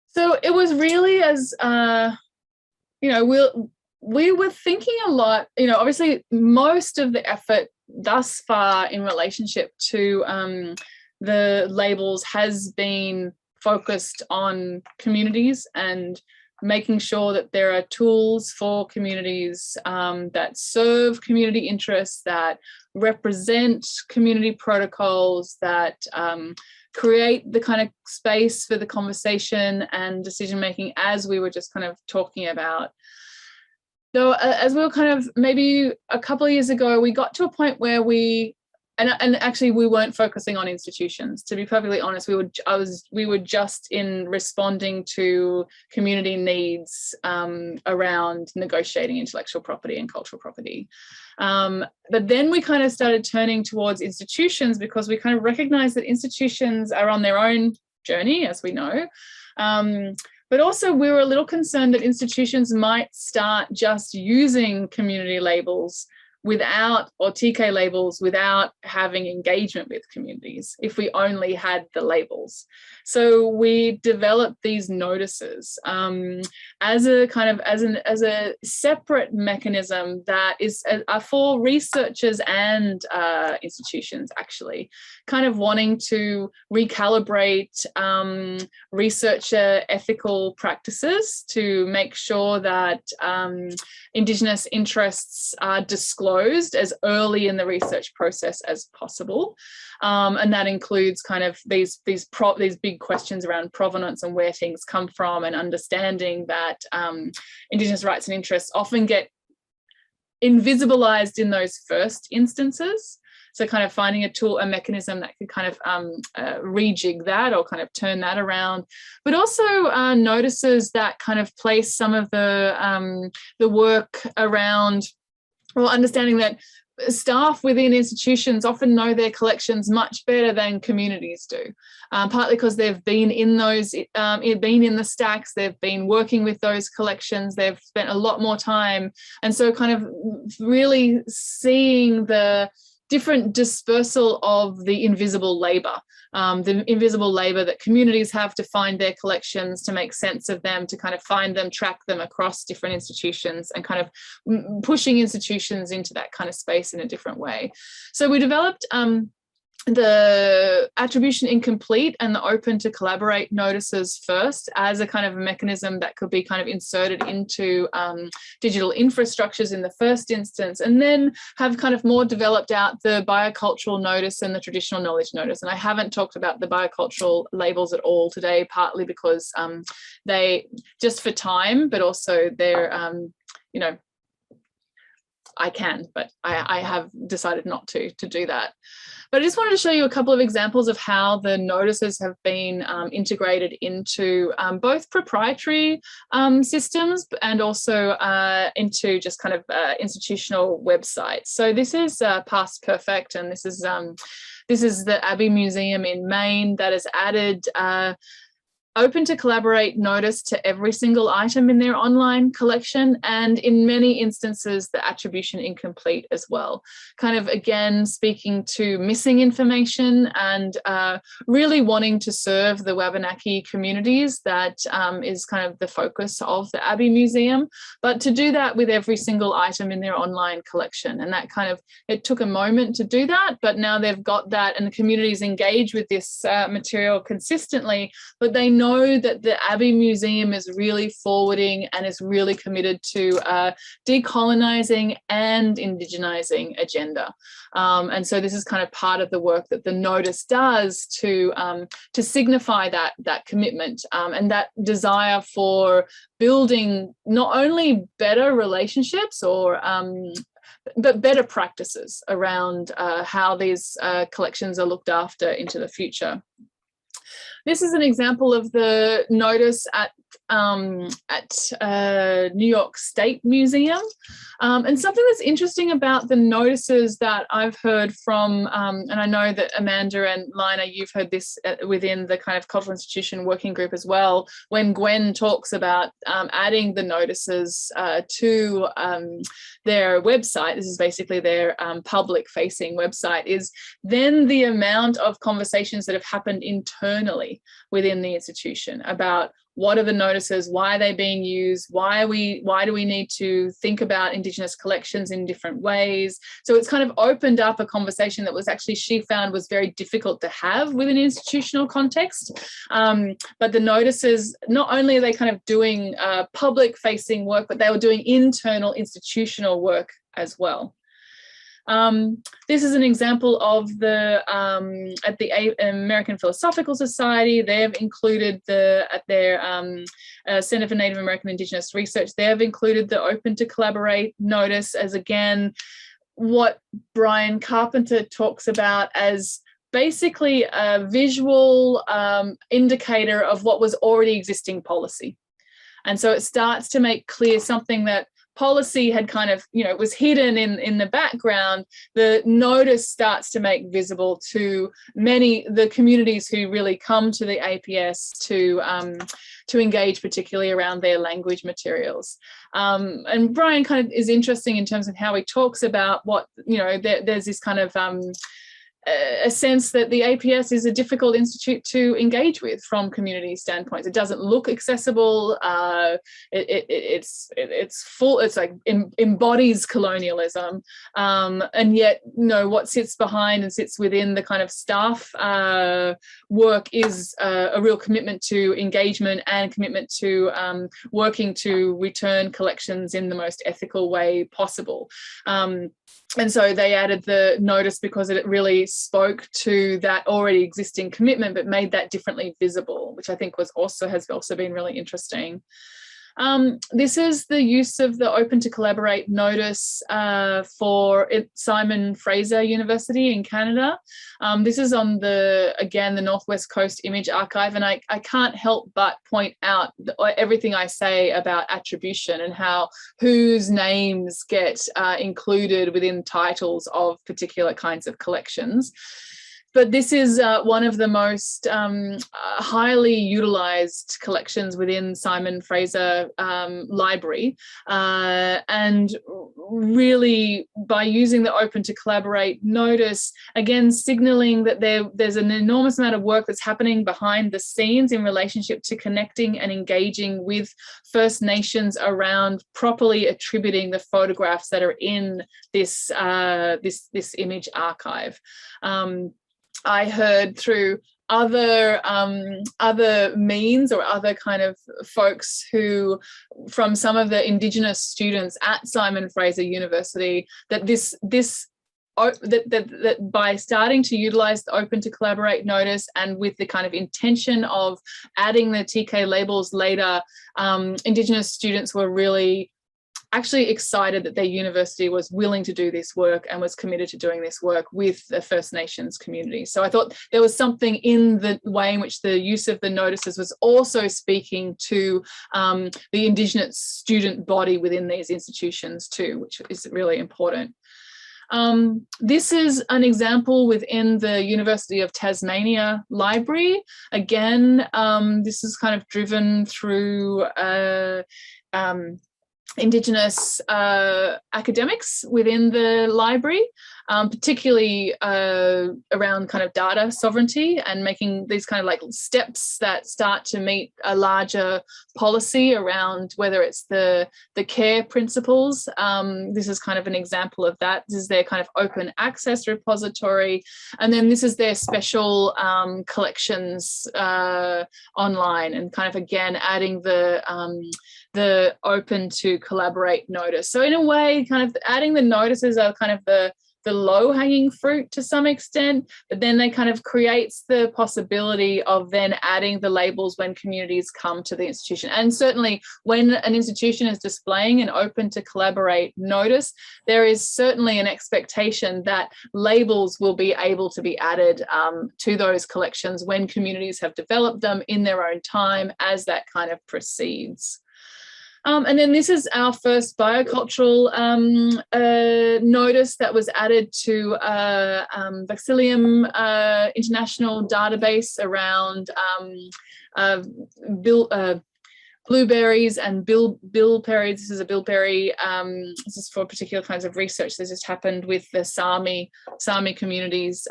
so it was really, as you know, we were thinking a lot, you know, obviously most of the effort thus far in relationship to the labels has been focused on communities and making sure that there are tools for communities that serve community interests, that represent community protocols, that create the kind of space for the conversation and decision making, as we were just kind of talking about. So as we were kind of, maybe a couple of years ago, we got to a point where we, and actually we weren't focusing on institutions, to be perfectly honest. We were just in responding to community needs around negotiating intellectual property and cultural property. But then we kind of started turning towards institutions, because we kind of recognized that institutions are on their own journey, as we know. But also we were a little concerned that institutions might start just using community labels without, or TK labels without having engagement with communities if we only had the labels. So we developed these notices as a kind of as a separate mechanism that is for researchers and institutions, actually, kind of wanting to recalibrate researcher ethical practices to make sure that Indigenous interests are disclosed as early in the research process as possible. And that includes kind of these big questions around provenance and where things come from, and understanding that Indigenous rights and interests often get invisibilized in those first instances. So kind of finding a mechanism that could kind of rejig that or kind of turn that around, but also notices that kind of place some of the work around, well, understanding that staff within institutions often know their collections much better than communities do, partly because they've been in those, been in the stacks, they've been working with those collections, they've spent a lot more time. And so kind of really seeing the different dispersal of the invisible labor that communities have to find their collections, to make sense of them, to kind of find them, track them across different institutions, and kind of pushing institutions into that kind of space in a different way. So we developed the attribution incomplete and the open to collaborate notices first as a kind of a mechanism that could be kind of inserted into digital infrastructures in the first instance, and then have kind of more developed out the biocultural notice and the traditional knowledge notice. And I haven't talked about the biocultural labels at all today, partly because they, just for time, but also they're, you know, I can, but I have decided not to do that. But I just wanted to show you a couple of examples of how the notices have been integrated into both proprietary systems and also into just kind of institutional websites. So this is Past Perfect, and this is the Abbey Museum in Maine that has added open to collaborate notice to every single item in their online collection, and in many instances the attribution incomplete as well, kind of again speaking to missing information and really wanting to serve the Wabanaki communities that is kind of the focus of the Abbey Museum, but to do that with every single item in their online collection. And that kind of, it took a moment to do that, but now they've got that, and the communities engage with this material consistently, but they know that the Abbey Museum is really forwarding and is really committed to decolonizing and indigenizing agenda. And so this is kind of part of the work that the notice does to signify that commitment and that desire for building not only better relationships or but better practices around how these collections are looked after into the future. This is an example of the notice at New York State Museum. And something that's interesting about the notices that I've heard from, and I know that Amanda and Lina, you've heard this within the kind of cultural institution working group as well, when Gwen talks about adding the notices to their website, this is basically their public facing website, is then the amount of conversations that have happened internally within the institution about what are the notices, why are they being used, why do we need to think about Indigenous collections in different ways. So it's kind of opened up a conversation that was actually, she found, was very difficult to have within an institutional context. But the notices, not only are they kind of doing public facing work, but they were doing internal institutional work as well. This is an example of the at the American Philosophical Society. They've included at their Center for Native American Indigenous Research, they have included the Open to Collaborate notice as, again, what Brian Carpenter talks about as basically a visual indicator of what was already existing policy. And so it starts to make clear something that policy had kind of, was hidden in the background, the notice starts to make visible to the communities who really come to the APS to engage, particularly around their language materials. And Brian kind of is interesting in terms of how he talks about what, there's this kind of a sense that the APS is a difficult institute to engage with from community standpoints. It doesn't look accessible. It's full. It's like embodies colonialism, and yet what sits behind and sits within the kind of staff work is a real commitment to engagement and commitment to working to return collections in the most ethical way possible. And so they added the notice because it really spoke to that already existing commitment, but made that differently visible, which I think has also been really interesting. This is the use of the Open to Collaborate notice for Simon Fraser University in Canada. This is on the Northwest Coast Image Archive, and I can't help but point out everything I say about attribution and how whose names get included within titles of particular kinds of collections. But this is one of the most highly utilised collections within Simon Fraser Library. And really, by using the Open to Collaborate notice, again, signalling that there's an enormous amount of work that's happening behind the scenes in relationship to connecting and engaging with First Nations around properly attributing the photographs that are in this, this image archive. I heard through other means or other kind of folks who, from some of the Indigenous students at Simon Fraser University, that that by starting to utilise the Open to Collaborate notice and with the kind of intention of adding the TK labels later, Indigenous students were really actually excited that their university was willing to do this work and was committed to doing this work with the First Nations community. So I thought there was something in the way in which the use of the notices was also speaking to the Indigenous student body within these institutions too, which is really important. This is an example within the University of Tasmania Library. Again, this is kind of driven through Indigenous academics within the library, particularly around kind of data sovereignty and making these kind of like steps that start to meet a larger policy around whether it's the care principles. This is kind of an example of that. This is their kind of open access repository. And then this is their special collections online, and kind of again adding the Open to Collaborate notice. So in a way, kind of adding the notices are kind of the low-hanging fruit to some extent, but then they kind of creates the possibility of then adding the labels when communities come to the institution. And certainly when an institution is displaying an Open to Collaborate notice, there is certainly an expectation that labels will be able to be added to those collections when communities have developed them in their own time as that kind of proceeds. And then this is our first biocultural notice that was added to Vaxilium International database around blueberries and bilberries. This is a bilberry. This is for particular kinds of research. This has happened with the Sami communities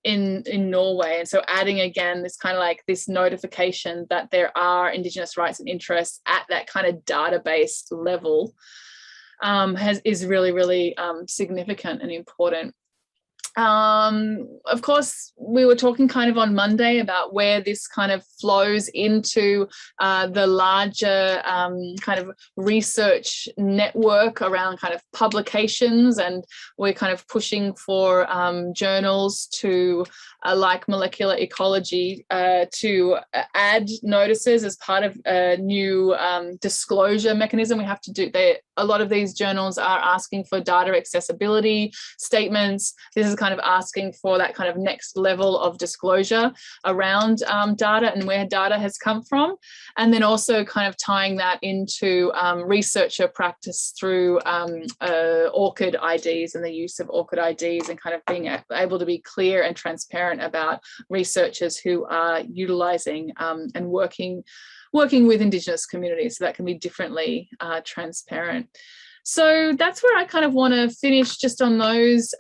in Norway. And so adding again this kind of like this notification that there are Indigenous rights and interests at that kind of database level is really, really significant and important. Of course, we were talking kind of on Monday about where this kind of flows into the larger kind of research network around kind of publications, and we're kind of pushing for journals to like Molecular Ecology to add notices as part of a new disclosure mechanism. We have to do, a lot of these journals are asking for data accessibility statements. This is kind kind of asking for that kind of next level of disclosure around data and where data has come from. And then also kind of tying that into researcher practice through ORCID IDs and the use of ORCID IDs, and kind of being able to be clear and transparent about researchers who are utilising and working with Indigenous communities, so that can be differently transparent. So that's where I kind of want to finish, just on those,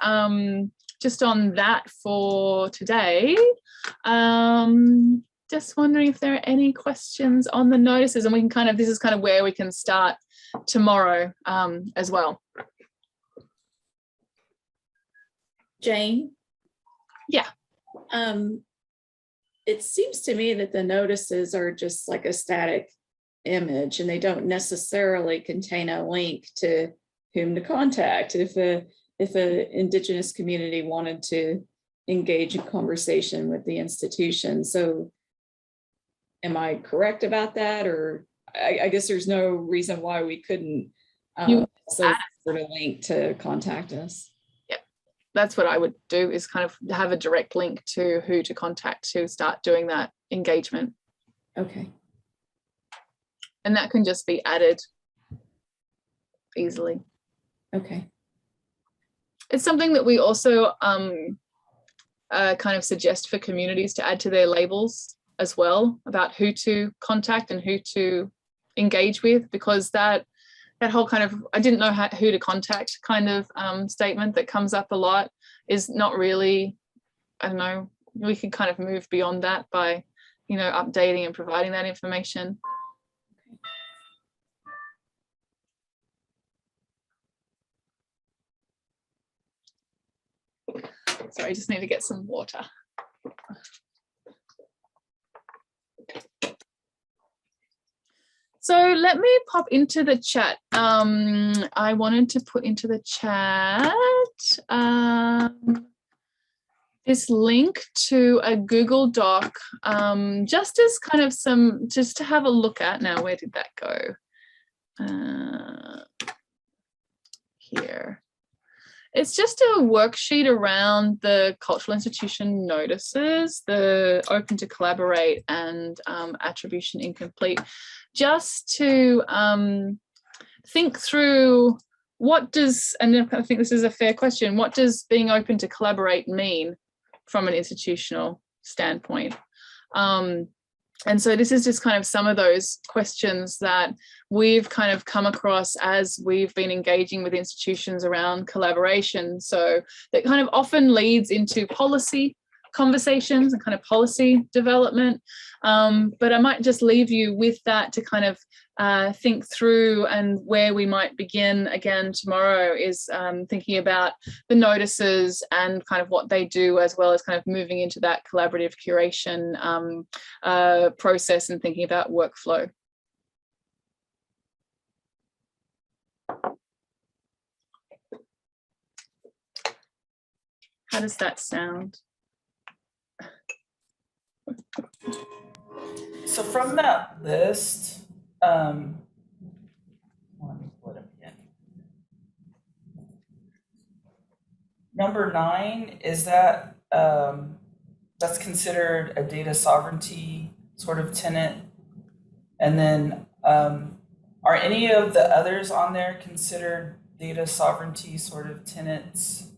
just on that for today. Just wondering if there are any questions on the notices, and we can kind of, this is kind of where we can start tomorrow as well. Jane? Yeah. It seems to me that the notices are just like a static image, and they don't necessarily contain a link to whom to contact if an Indigenous community wanted to engage in conversation with the institution. So am I correct about that? Or I guess there's no reason why we couldn't sort of link to contact us. That's what I would do, is kind of have a direct link to who to contact to start doing that engagement. Okay. And that can just be added easily. Okay. It's something that we also kind of suggest for communities to add to their labels as well, about who to contact and who to engage with, because that whole kind of, I didn't know who to contact kind of statement that comes up a lot is not really, I don't know, we can kind of move beyond that by, you know, updating and providing that information. Sorry, I just need to get some water. So let me pop into the chat. I wanted to put into the chat this link to a Google Doc, just as kind of some, just to have a look at. Now, where did that go? Here. It's just a worksheet around the cultural institution notices, the open to collaborate and attribution incomplete, just to think through what does, and I think this is a fair question, what does being open to collaborate mean from an institutional standpoint? And so this is just kind of some of those questions that we've kind of come across as we've been engaging with institutions around collaboration. So that kind of often leads into policy conversations and kind of policy development. But I might just leave you with that to kind of think through, and where we might begin again tomorrow is thinking about the notices and kind of what they do, as well as kind of moving into that collaborative curation process and thinking about workflow. How does that sound? So from that list, let me pull it up again. Number 9, is that that's considered a data sovereignty sort of tenant? And then are any of the others on there considered data sovereignty sort of tenants?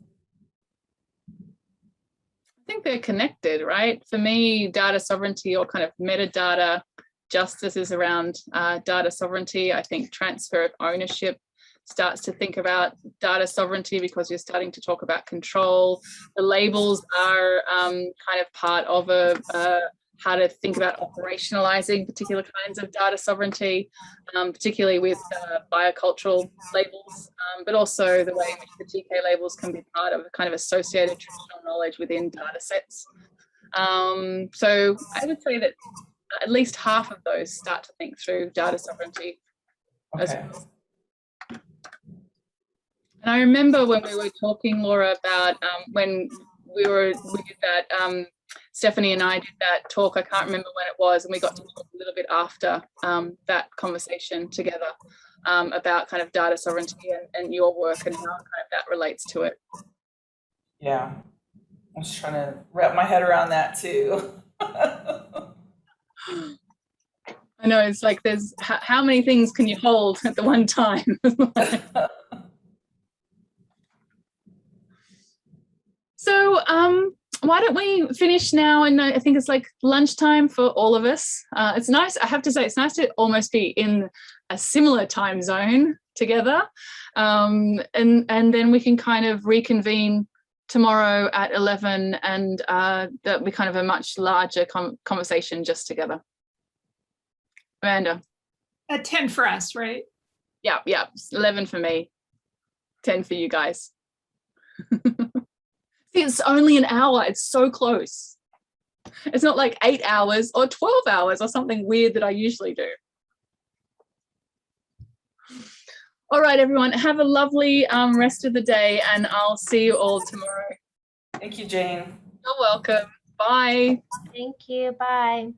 I think they're connected, right? For me, data sovereignty or kind of metadata justice is around data sovereignty. I think transfer of ownership starts to think about data sovereignty, because you're starting to talk about control. The labels are kind of part of how to think about operationalizing particular kinds of data sovereignty, particularly with biocultural labels, but also the way in which the TK labels can be part of a kind of associated traditional knowledge within data sets. So I would say that at least half of those start to think through data sovereignty. Okay. And I remember when we were talking, Laura, about when we did that, Stephanie and I did that talk, I can't remember when it was, and we got to talk a little bit after that conversation together about kind of data sovereignty and your work and how kind of that relates to it. Yeah. was trying to wrap my head around that too. I know, it's like there's how many things can you hold at the one time? So why don't we finish now? And I think it's like lunchtime for all of us. It's nice, I have to say, it's nice to almost be in a similar time zone together. And then we can kind of reconvene tomorrow at 11, and that'll be kind of a much larger conversation just together. Amanda? At 10 for us, right? Yeah, 11 for me, 10 for you guys. See, it's only an hour. It's so close. It's not like 8 hours or 12 hours or something weird that I usually do. All right, everyone, have a lovely rest of the day, and I'll see you all tomorrow. Thank you, Jane. You're welcome. Bye. Thank you. Bye.